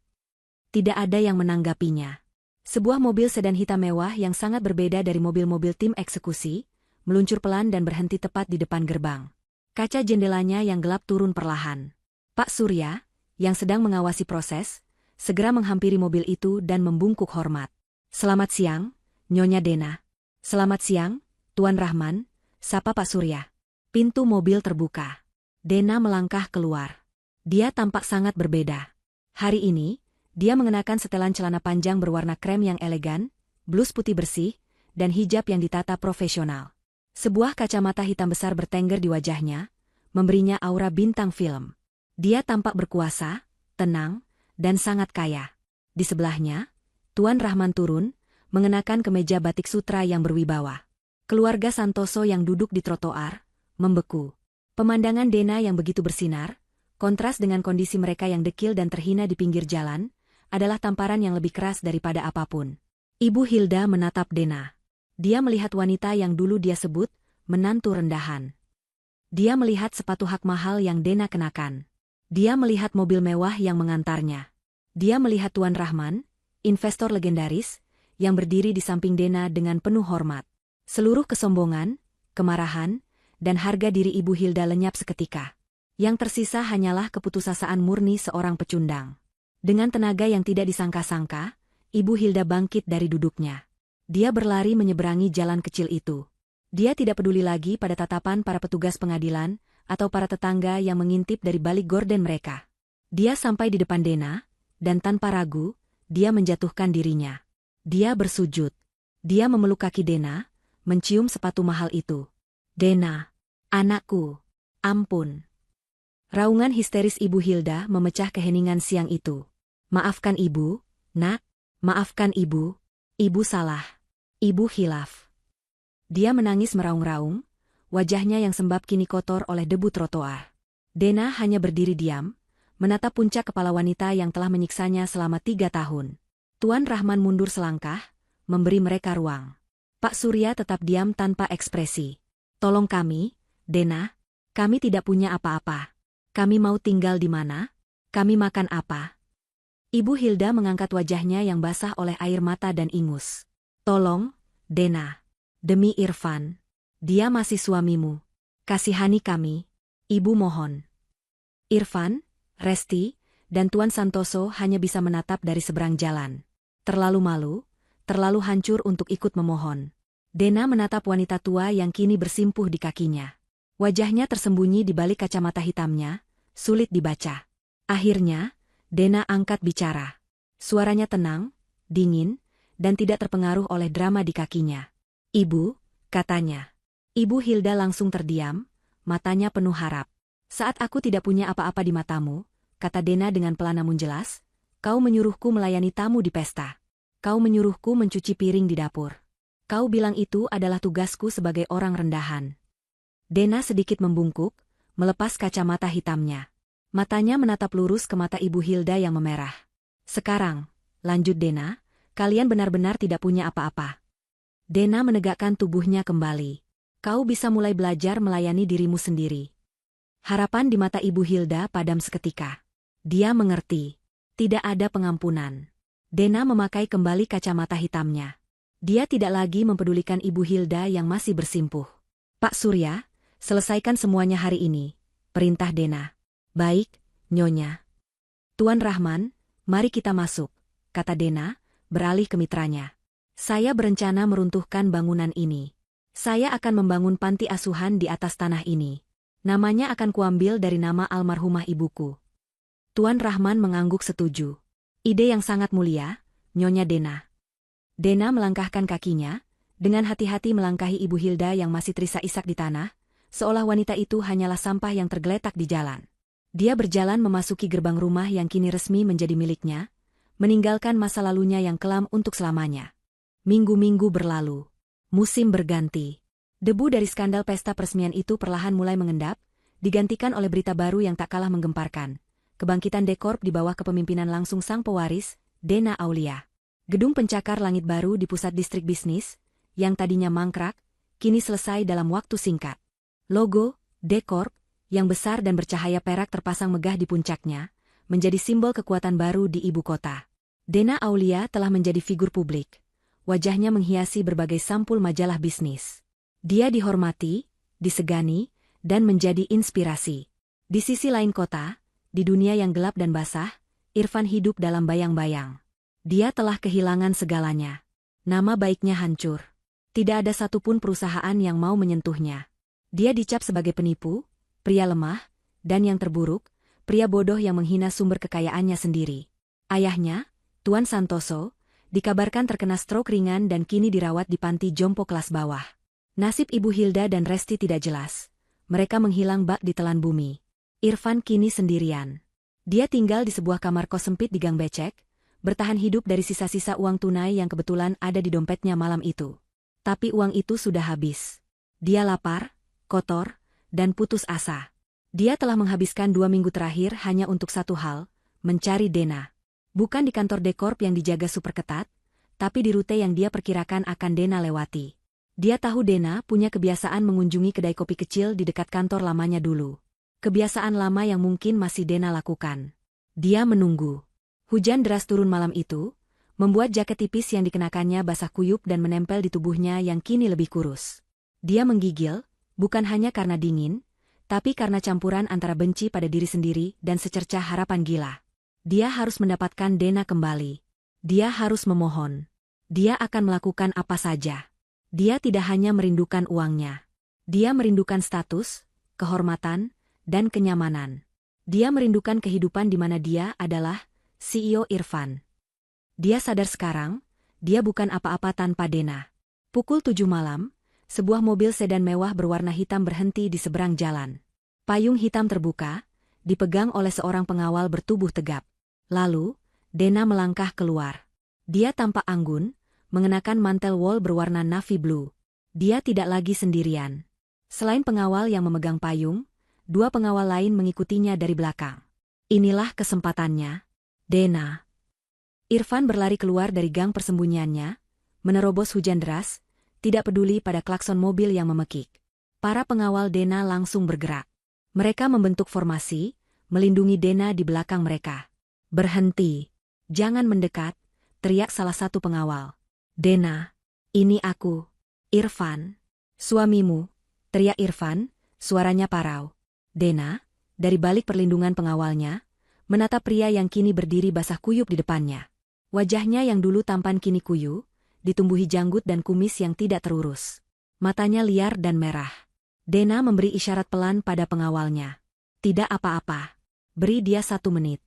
Tidak ada yang menanggapinya. Sebuah mobil sedan hitam mewah yang sangat berbeda dari mobil-mobil tim eksekusi, meluncur pelan dan berhenti tepat di depan gerbang. Kaca jendelanya yang gelap turun perlahan. Pak Surya, yang sedang mengawasi proses, segera menghampiri mobil itu dan membungkuk hormat. Selamat siang, Nyonya Dena. Selamat siang, Tuan Rahman, sapa Pak Surya. Pintu mobil terbuka. Dena melangkah keluar. Dia tampak sangat berbeda. Hari ini, dia mengenakan setelan celana panjang berwarna krem yang elegan, blus putih bersih, dan hijab yang ditata profesional. Sebuah kacamata hitam besar bertengger di wajahnya, memberinya aura bintang film. Dia tampak berkuasa, tenang, dan sangat kaya. Di sebelahnya, Tuan Rahman turun, mengenakan kemeja batik sutra yang berwibawa. Keluarga Santoso yang duduk di trotoar, membeku. Pemandangan Dena yang begitu bersinar, kontras dengan kondisi mereka yang dekil dan terhina di pinggir jalan, adalah tamparan yang lebih keras daripada apapun. Ibu Hilda menatap Dena. Dia melihat wanita yang dulu dia sebut menantu rendahan. Dia melihat sepatu hak mahal yang Dena kenakan. Dia melihat mobil mewah yang mengantarnya. Dia melihat Tuan Rahman, investor legendaris, yang berdiri di samping Dena dengan penuh hormat. Seluruh kesombongan, kemarahan, dan harga diri Ibu Hilda lenyap seketika. Yang tersisa hanyalah keputusasaan murni seorang pecundang. Dengan tenaga yang tidak disangka-sangka, Ibu Hilda bangkit dari duduknya. Dia berlari menyeberangi jalan kecil itu. Dia tidak peduli lagi pada tatapan para petugas pengadilan atau para tetangga yang mengintip dari balik gorden mereka. Dia sampai di depan Dena, dan tanpa ragu, dia menjatuhkan dirinya. Dia bersujud. Dia memeluk kaki Dena, mencium sepatu mahal itu. Dena, anakku, ampun. Raungan histeris Ibu Hilda memecah keheningan siang itu. Maafkan ibu, nak, maafkan ibu, ibu salah, ibu khilaf. Dia menangis meraung-raung, wajahnya yang sembab kini kotor oleh debu trotoar. Dena hanya berdiri diam, menatap puncak kepala wanita yang telah menyiksanya selama 3 tahun. Tuan Rahman mundur selangkah, memberi mereka ruang. Pak Surya tetap diam tanpa ekspresi. Tolong kami, Dena, kami tidak punya apa-apa. Kami mau tinggal di mana? Kami makan apa? Ibu Hilda mengangkat wajahnya yang basah oleh air mata dan ingus. Tolong, Dena. Demi Irfan. Dia masih suamimu. Kasihani kami. Ibu mohon. Irfan, Resti, dan Tuan Santoso hanya bisa menatap dari seberang jalan. Terlalu malu, terlalu hancur untuk ikut memohon. Dena menatap wanita tua yang kini bersimpuh di kakinya. Wajahnya tersembunyi di balik kacamata hitamnya, sulit dibaca. Akhirnya, Dena angkat bicara. Suaranya tenang, dingin, dan tidak terpengaruh oleh drama di kakinya. Ibu, katanya. Ibu Hilda langsung terdiam, matanya penuh harap. Saat aku tidak punya apa-apa di matamu, kata Dena dengan pelan namun jelas, kau menyuruhku melayani tamu di pesta. Kau menyuruhku mencuci piring di dapur. Kau bilang itu adalah tugasku sebagai orang rendahan. Dena sedikit membungkuk, melepas kacamata hitamnya. Matanya menatap lurus ke mata Ibu Hilda yang memerah. Sekarang, lanjut Dena, kalian benar-benar tidak punya apa-apa. Dena menegakkan tubuhnya kembali. Kau bisa mulai belajar melayani dirimu sendiri. Harapan di mata Ibu Hilda padam seketika. Dia mengerti. Tidak ada pengampunan. Dena memakai kembali kacamata hitamnya. Dia tidak lagi mempedulikan Ibu Hilda yang masih bersimpuh. Pak Surya, selesaikan semuanya hari ini, perintah Dena. Baik, Nyonya. Tuan Rahman, mari kita masuk, kata Dena, beralih ke mitranya. Saya berencana meruntuhkan bangunan ini. Saya akan membangun panti asuhan di atas tanah ini. Namanya akan kuambil dari nama almarhumah ibuku. Tuan Rahman mengangguk setuju. Ide yang sangat mulia, Nyonya Dena. Dena melangkahkan kakinya, dengan hati-hati melangkahi Ibu Hilda yang masih terisak-isak di tanah, seolah wanita itu hanyalah sampah yang tergeletak di jalan. Dia berjalan memasuki gerbang rumah yang kini resmi menjadi miliknya, meninggalkan masa lalunya yang kelam untuk selamanya. Minggu-minggu berlalu. Musim berganti. Debu dari skandal pesta peresmian itu perlahan mulai mengendap, digantikan oleh berita baru yang tak kalah menggemparkan. Kebangkitan Dekorp di bawah kepemimpinan langsung sang pewaris, Dena Aulia. Gedung pencakar langit baru di pusat distrik bisnis, yang tadinya mangkrak, kini selesai dalam waktu singkat. Logo, Dekorp, yang besar dan bercahaya perak terpasang megah di puncaknya, menjadi simbol kekuatan baru di ibu kota. Dena Aulia telah menjadi figur publik. Wajahnya menghiasi berbagai sampul majalah bisnis. Dia dihormati, disegani, dan menjadi inspirasi. Di sisi lain kota, di dunia yang gelap dan basah, Irfan hidup dalam bayang-bayang. Dia telah kehilangan segalanya. Nama baiknya hancur. Tidak ada satupun perusahaan yang mau menyentuhnya. Dia dicap sebagai penipu, pria lemah, dan yang terburuk, pria bodoh yang menghina sumber kekayaannya sendiri. Ayahnya, Tuan Santoso, dikabarkan terkena stroke ringan dan kini dirawat di panti jompo kelas bawah. Nasib Ibu Hilda dan Resti tidak jelas. Mereka menghilang bak ditelan bumi. Irfan kini sendirian. Dia tinggal di sebuah kamar kos sempit di Gang Becek, bertahan hidup dari sisa-sisa uang tunai yang kebetulan ada di dompetnya malam itu. Tapi uang itu sudah habis. Dia lapar, kotor, dan putus asa. Dia telah menghabiskan 2 minggu terakhir hanya untuk satu hal, mencari Dena. Bukan di kantor Dekorp yang dijaga super ketat, tapi di rute yang dia perkirakan akan Dena lewati. Dia tahu Dena punya kebiasaan mengunjungi kedai kopi kecil di dekat kantor lamanya dulu. Kebiasaan lama yang mungkin masih Dena lakukan. Dia menunggu. Hujan deras turun malam itu, membuat jaket tipis yang dikenakannya basah kuyup dan menempel di tubuhnya yang kini lebih kurus. Dia menggigil, bukan hanya karena dingin, tapi karena campuran antara benci pada diri sendiri dan secercah harapan gila. Dia harus mendapatkan Dena kembali. Dia harus memohon. Dia akan melakukan apa saja. Dia tidak hanya merindukan uangnya. Dia merindukan status, kehormatan, dan kenyamanan. Dia merindukan kehidupan di mana dia adalah CEO Irfan. Dia sadar sekarang, dia bukan apa-apa tanpa Dena. Pukul 7 malam, sebuah mobil sedan mewah berwarna hitam berhenti di seberang jalan. Payung hitam terbuka, dipegang oleh seorang pengawal bertubuh tegap. Lalu, Dena melangkah keluar. Dia tampak anggun, mengenakan mantel wol berwarna navy blue. Dia tidak lagi sendirian. Selain pengawal yang memegang payung, 2 pengawal lain mengikutinya dari belakang. Inilah kesempatannya. Dena. Irfan berlari keluar dari gang persembunyiannya, menerobos hujan deras, tidak peduli pada klakson mobil yang memekik. Para pengawal Dena langsung bergerak. Mereka membentuk formasi, melindungi Dena di belakang mereka. Berhenti. Jangan mendekat, teriak salah satu pengawal. Dena, ini aku, Irfan. Suamimu, teriak Irfan, suaranya parau. Dena, dari balik perlindungan pengawalnya, menatap pria yang kini berdiri basah kuyup di depannya. Wajahnya yang dulu tampan kini kuyu, ditumbuhi janggut dan kumis yang tidak terurus. Matanya liar dan merah. Dena memberi isyarat pelan pada pengawalnya. Tidak apa-apa. Beri dia 1 menit.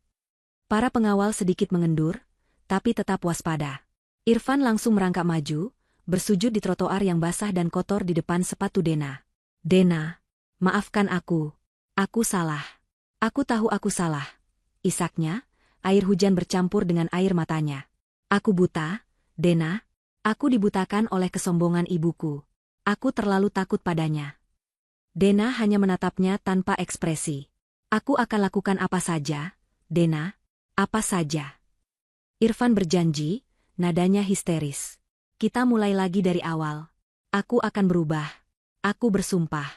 Para pengawal sedikit mengendur, tapi tetap waspada. Irfan langsung merangkak maju, bersujud di trotoar yang basah dan kotor di depan sepatu Dena. Dena, maafkan aku. Aku salah. Aku tahu aku salah. Isaknya, air hujan bercampur dengan air matanya. Aku buta, Dena. Aku dibutakan oleh kesombongan ibuku. Aku terlalu takut padanya. Dena hanya menatapnya tanpa ekspresi. Aku akan lakukan apa saja, Dena. Apa saja. Irfan berjanji, nadanya histeris. Kita mulai lagi dari awal. Aku akan berubah. Aku bersumpah.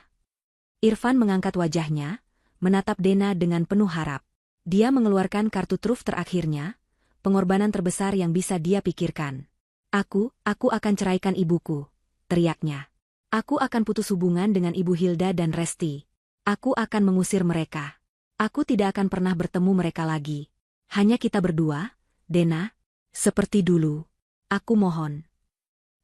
Irfan mengangkat wajahnya, menatap Dena dengan penuh harap. Dia mengeluarkan kartu truf terakhirnya, pengorbanan terbesar yang bisa dia pikirkan. Aku akan ceraikan ibuku, teriaknya. Aku akan putus hubungan dengan Ibu Hilda dan Resti. Aku akan mengusir mereka. Aku tidak akan pernah bertemu mereka lagi. Hanya kita berdua, Dena. Seperti dulu. Aku mohon.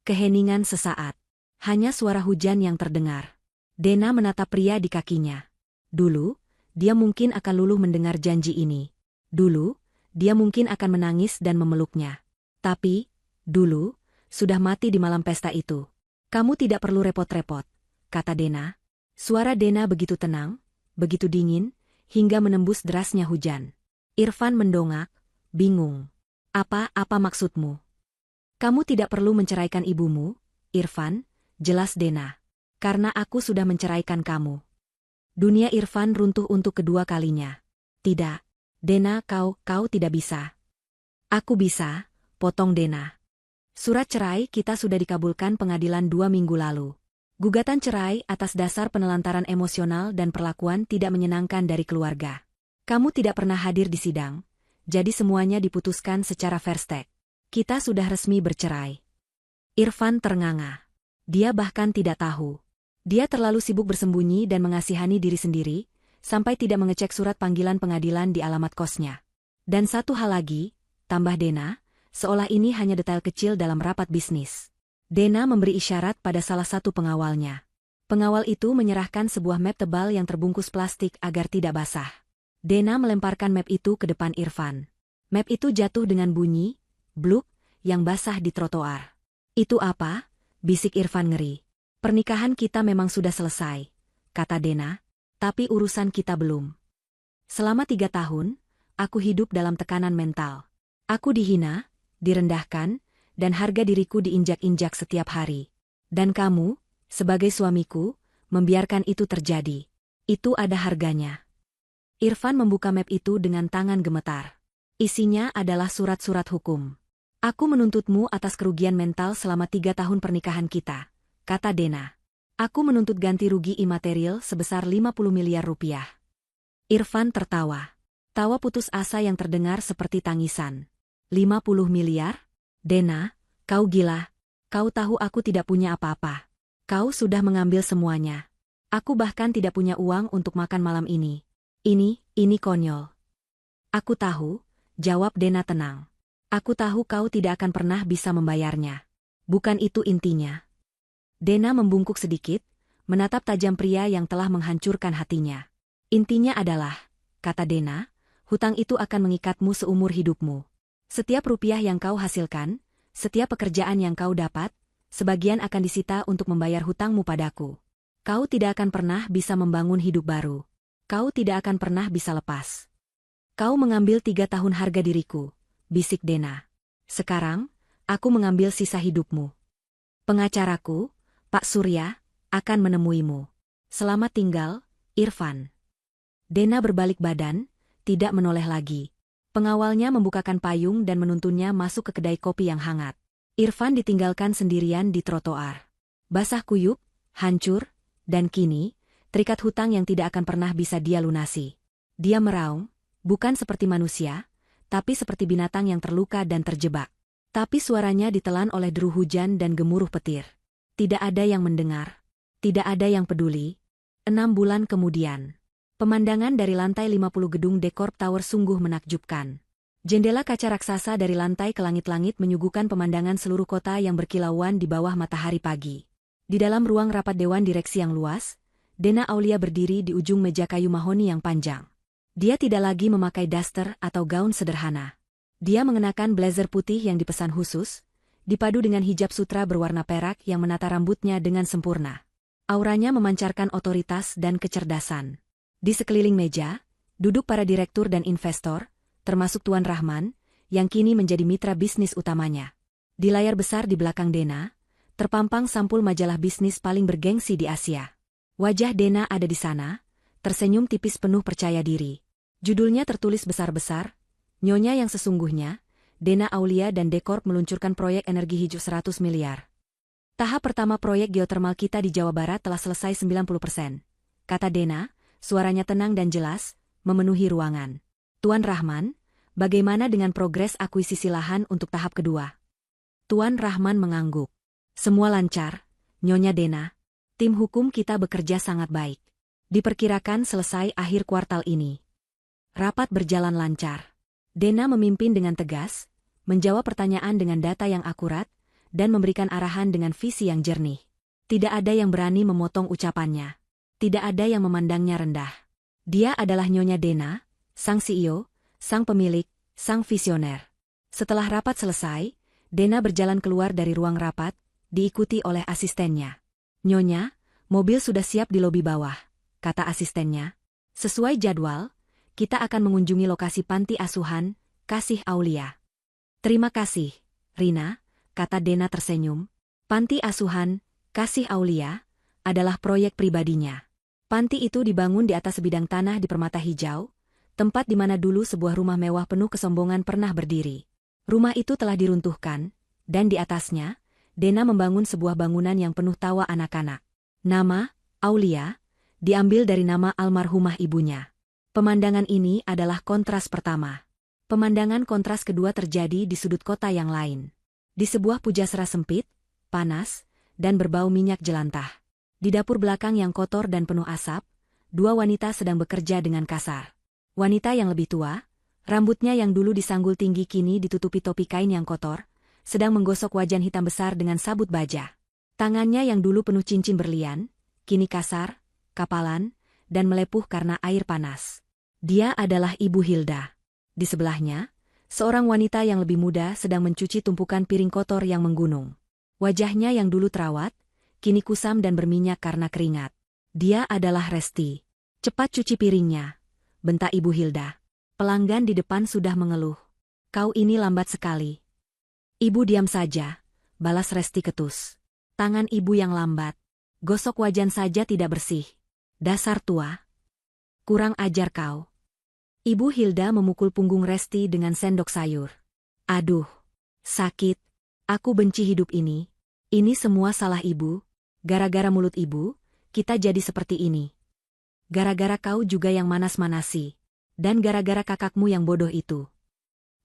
Keheningan sesaat. Hanya suara hujan yang terdengar. Dena menatap pria di kakinya. Dulu, dia mungkin akan luluh mendengar janji ini. Dulu, dia mungkin akan menangis dan memeluknya. Tapi, dulu, sudah mati di malam pesta itu. Kamu tidak perlu repot-repot, kata Dena. Suara Dena begitu tenang, begitu dingin, hingga menembus derasnya hujan. Irfan mendongak, bingung. Apa maksudmu? Kamu tidak perlu menceraikan ibumu, Irfan, jelas Dena. Karena aku sudah menceraikan kamu. Dunia Irfan runtuh untuk kedua kalinya. Tidak, Dena, kau tidak bisa. Aku bisa, potong Dena. Surat cerai kita sudah dikabulkan pengadilan 2 minggu lalu. Gugatan cerai atas dasar penelantaran emosional dan perlakuan tidak menyenangkan dari keluarga. Kamu tidak pernah hadir di sidang, jadi semuanya diputuskan secara fair stake. Kita sudah resmi bercerai. Irfan ternganga. Dia bahkan tidak tahu. Dia terlalu sibuk bersembunyi dan mengasihani diri sendiri, sampai tidak mengecek surat panggilan pengadilan di alamat kosnya. Dan satu hal lagi, tambah Dena, seolah ini hanya detail kecil dalam rapat bisnis. Dena memberi isyarat pada salah satu pengawalnya. Pengawal itu menyerahkan sebuah map tebal yang terbungkus plastik agar tidak basah. Dena melemparkan map itu ke depan Irfan. Map itu jatuh dengan bunyi, bluk, yang basah di trotoar. Itu apa? Bisik Irfan ngeri. Pernikahan kita memang sudah selesai, kata Dena, tapi urusan kita belum. Selama 3 tahun, aku hidup dalam tekanan mental. Aku dihina, direndahkan, dan harga diriku diinjak-injak setiap hari. Dan kamu, sebagai suamiku, membiarkan itu terjadi. Itu ada harganya. Irfan membuka map itu dengan tangan gemetar. Isinya adalah surat-surat hukum. Aku menuntutmu atas kerugian mental selama 3 tahun pernikahan kita, kata Dena. Aku menuntut ganti rugi imaterial sebesar 50 miliar rupiah. Irfan tertawa. Tawa putus asa yang terdengar seperti tangisan. 50 miliar? Dena, kau gila. Kau tahu aku tidak punya apa-apa. Kau sudah mengambil semuanya. Aku bahkan tidak punya uang untuk makan malam ini. Ini konyol. Aku tahu, jawab Dena tenang. Aku tahu kau tidak akan pernah bisa membayarnya. Bukan itu intinya. Dena membungkuk sedikit, menatap tajam pria yang telah menghancurkan hatinya. Intinya adalah, kata Dena, hutang itu akan mengikatmu seumur hidupmu. Setiap rupiah yang kau hasilkan, setiap pekerjaan yang kau dapat, sebagian akan disita untuk membayar hutangmu padaku. Kau tidak akan pernah bisa membangun hidup baru. Kau tidak akan pernah bisa lepas. Kau mengambil 3 tahun harga diriku, bisik Dena. Sekarang, aku mengambil sisa hidupmu. Pengacaraku, Pak Surya, akan menemuimu. Selamat tinggal, Irfan. Dena berbalik badan, tidak menoleh lagi. Pengawalnya membukakan payung dan menuntunnya masuk ke kedai kopi yang hangat. Irfan ditinggalkan sendirian di trotoar. Basah kuyup, hancur, dan kini, terikat hutang yang tidak akan pernah bisa dia lunasi. Dia meraung, bukan seperti manusia, tapi seperti binatang yang terluka dan terjebak. Tapi suaranya ditelan oleh deru hujan dan gemuruh petir. Tidak ada yang mendengar. Tidak ada yang peduli. 6 bulan kemudian. Pemandangan dari lantai 50 gedung Dekorp Tower sungguh menakjubkan. Jendela kaca raksasa dari lantai ke langit-langit menyuguhkan pemandangan seluruh kota yang berkilauan di bawah matahari pagi. Di dalam ruang rapat dewan direksi yang luas, Dena Aulia berdiri di ujung meja kayu mahoni yang panjang. Dia tidak lagi memakai daster atau gaun sederhana. Dia mengenakan blazer putih yang dipesan khusus, dipadu dengan hijab sutra berwarna perak yang menata rambutnya dengan sempurna. Auranya memancarkan otoritas dan kecerdasan. Di sekeliling meja, duduk para direktur dan investor, termasuk Tuan Rahman, yang kini menjadi mitra bisnis utamanya. Di layar besar di belakang Dena, terpampang sampul majalah bisnis paling bergengsi di Asia. Wajah Dena ada di sana, tersenyum tipis penuh percaya diri. Judulnya tertulis besar-besar, Nyonya yang sesungguhnya, Dena Aulia dan Dekorp meluncurkan proyek energi hijau 100 miliar. Tahap pertama proyek geotermal kita di Jawa Barat telah selesai 90%. Kata Dena, Suaranya tenang dan jelas, memenuhi ruangan. Tuan Rahman, bagaimana dengan progres akuisisi lahan untuk tahap kedua? Tuan Rahman mengangguk. Semua lancar, Nyonya Dena. Tim hukum kita bekerja sangat baik. Diperkirakan selesai akhir kuartal ini. Rapat berjalan lancar. Dena memimpin dengan tegas, menjawab pertanyaan dengan data yang akurat, dan memberikan arahan dengan visi yang jernih. Tidak ada yang berani memotong ucapannya. Tidak ada yang memandangnya rendah. Dia adalah Nyonya Dena, sang CEO, sang pemilik, sang visioner. Setelah rapat selesai, Dena berjalan keluar dari ruang rapat, diikuti oleh asistennya. Nyonya, mobil sudah siap di lobi bawah, kata asistennya. Sesuai jadwal, kita akan mengunjungi lokasi panti asuhan, Kasih Aulia. Terima kasih, Rina, kata Dena tersenyum. Panti asuhan, Kasih Aulia, adalah proyek pribadinya. Panti itu dibangun di atas sebidang tanah di permata hijau, tempat di mana dulu sebuah rumah mewah penuh kesombongan pernah berdiri. Rumah itu telah diruntuhkan, dan di atasnya, Dena membangun sebuah bangunan yang penuh tawa anak-anak. Nama, Aulia, diambil dari nama almarhumah ibunya. Pemandangan ini adalah kontras pertama. Pemandangan kontras kedua terjadi di sudut kota yang lain. Di sebuah pujasera sempit, panas, dan berbau minyak jelantah. Di dapur belakang yang kotor dan penuh asap, dua wanita sedang bekerja dengan kasar. Wanita yang lebih tua, rambutnya yang dulu disanggul tinggi kini ditutupi topi kain yang kotor, sedang menggosok wajan hitam besar dengan sabut baja. Tangannya yang dulu penuh cincin berlian, kini kasar, kapalan, dan melepuh karena air panas. Dia adalah Ibu Hilda. Di sebelahnya, seorang wanita yang lebih muda sedang mencuci tumpukan piring kotor yang menggunung. Wajahnya yang dulu terawat, kini kusam dan berminyak karena keringat. Dia adalah Resti. Cepat cuci piringnya, bentak Ibu Hilda. Pelanggan di depan sudah mengeluh. Kau ini lambat sekali. Ibu diam saja, balas Resti ketus. Tangan ibu yang lambat. Gosok wajan saja tidak bersih. Dasar tua. Kurang ajar kau. Ibu Hilda memukul punggung Resti dengan sendok sayur. Aduh, sakit. Aku benci hidup ini. Ini semua salah ibu. Gara-gara mulut ibu, kita jadi seperti ini. Gara-gara kau juga yang manas-manasi. Dan gara-gara kakakmu yang bodoh itu.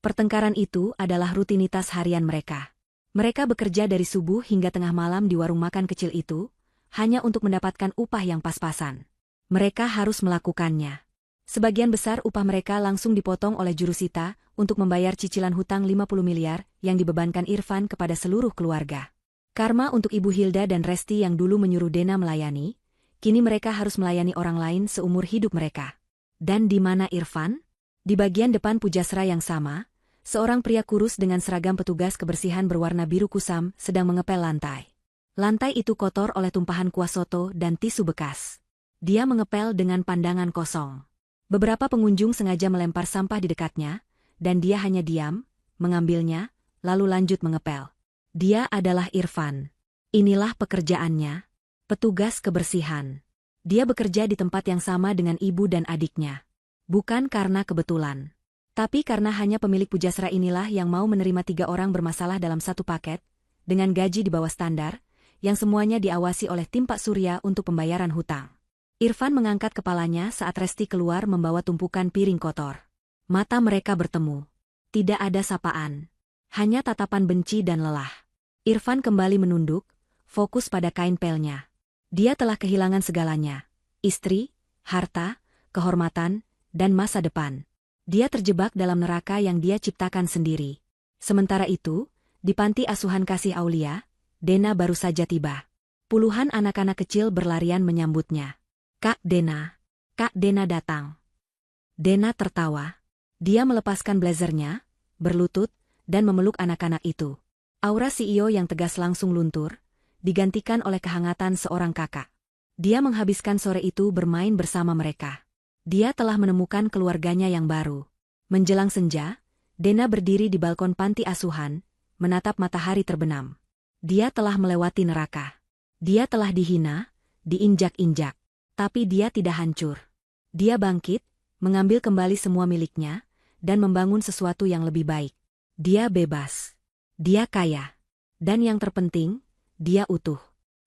Pertengkaran itu adalah rutinitas harian mereka. Mereka bekerja dari subuh hingga tengah malam di warung makan kecil itu, hanya untuk mendapatkan upah yang pas-pasan. Mereka harus melakukannya. Sebagian besar upah mereka langsung dipotong oleh jurusita untuk membayar cicilan hutang 50 miliar yang dibebankan Irfan kepada seluruh keluarga. Karma untuk Ibu Hilda dan Resti yang dulu menyuruh Dena melayani, kini mereka harus melayani orang lain seumur hidup mereka. Dan di mana Irfan? Di bagian depan pujasera yang sama, seorang pria kurus dengan seragam petugas kebersihan berwarna biru kusam sedang mengepel lantai. Lantai itu kotor oleh tumpahan kuah soto dan tisu bekas. Dia mengepel dengan pandangan kosong. Beberapa pengunjung sengaja melempar sampah di dekatnya, dan dia hanya diam, mengambilnya, lalu lanjut mengepel. Dia adalah Irfan. Inilah pekerjaannya. Petugas kebersihan. Dia bekerja di tempat yang sama dengan ibu dan adiknya. Bukan karena kebetulan. Tapi karena hanya pemilik pujasera inilah yang mau menerima 3 orang bermasalah dalam satu paket, dengan gaji di bawah standar, yang semuanya diawasi oleh tim Pak Surya untuk pembayaran hutang. Irfan mengangkat kepalanya saat Resti keluar membawa tumpukan piring kotor. Mata mereka bertemu. Tidak ada sapaan. Hanya tatapan benci dan lelah. Irfan kembali menunduk, fokus pada kain pelnya. Dia telah kehilangan segalanya. Istri, harta, kehormatan, dan masa depan. Dia terjebak dalam neraka yang dia ciptakan sendiri. Sementara itu, di panti asuhan Kasih Aulia, Dena baru saja tiba. Puluhan anak-anak kecil berlarian menyambutnya. Kak Dena datang. Dena tertawa. Dia melepaskan blazernya, berlutut, dan memeluk anak-anak itu. Aura CEO yang tegas langsung luntur, digantikan oleh kehangatan seorang kakak. Dia menghabiskan sore itu bermain bersama mereka. Dia telah menemukan keluarganya yang baru. Menjelang senja, Dena berdiri di balkon panti asuhan, menatap matahari terbenam. Dia telah melewati neraka. Dia telah dihina, diinjak-injak. Tapi dia tidak hancur. Dia bangkit, mengambil kembali semua miliknya, dan membangun sesuatu yang lebih baik. Dia bebas. Dia kaya. Dan yang terpenting, dia utuh.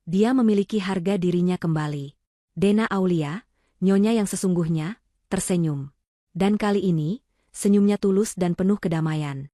Dia memiliki harga dirinya kembali. Dena Aulia, Nyonya yang sesungguhnya tersenyum. Dan kali ini, senyumnya tulus dan penuh kedamaian.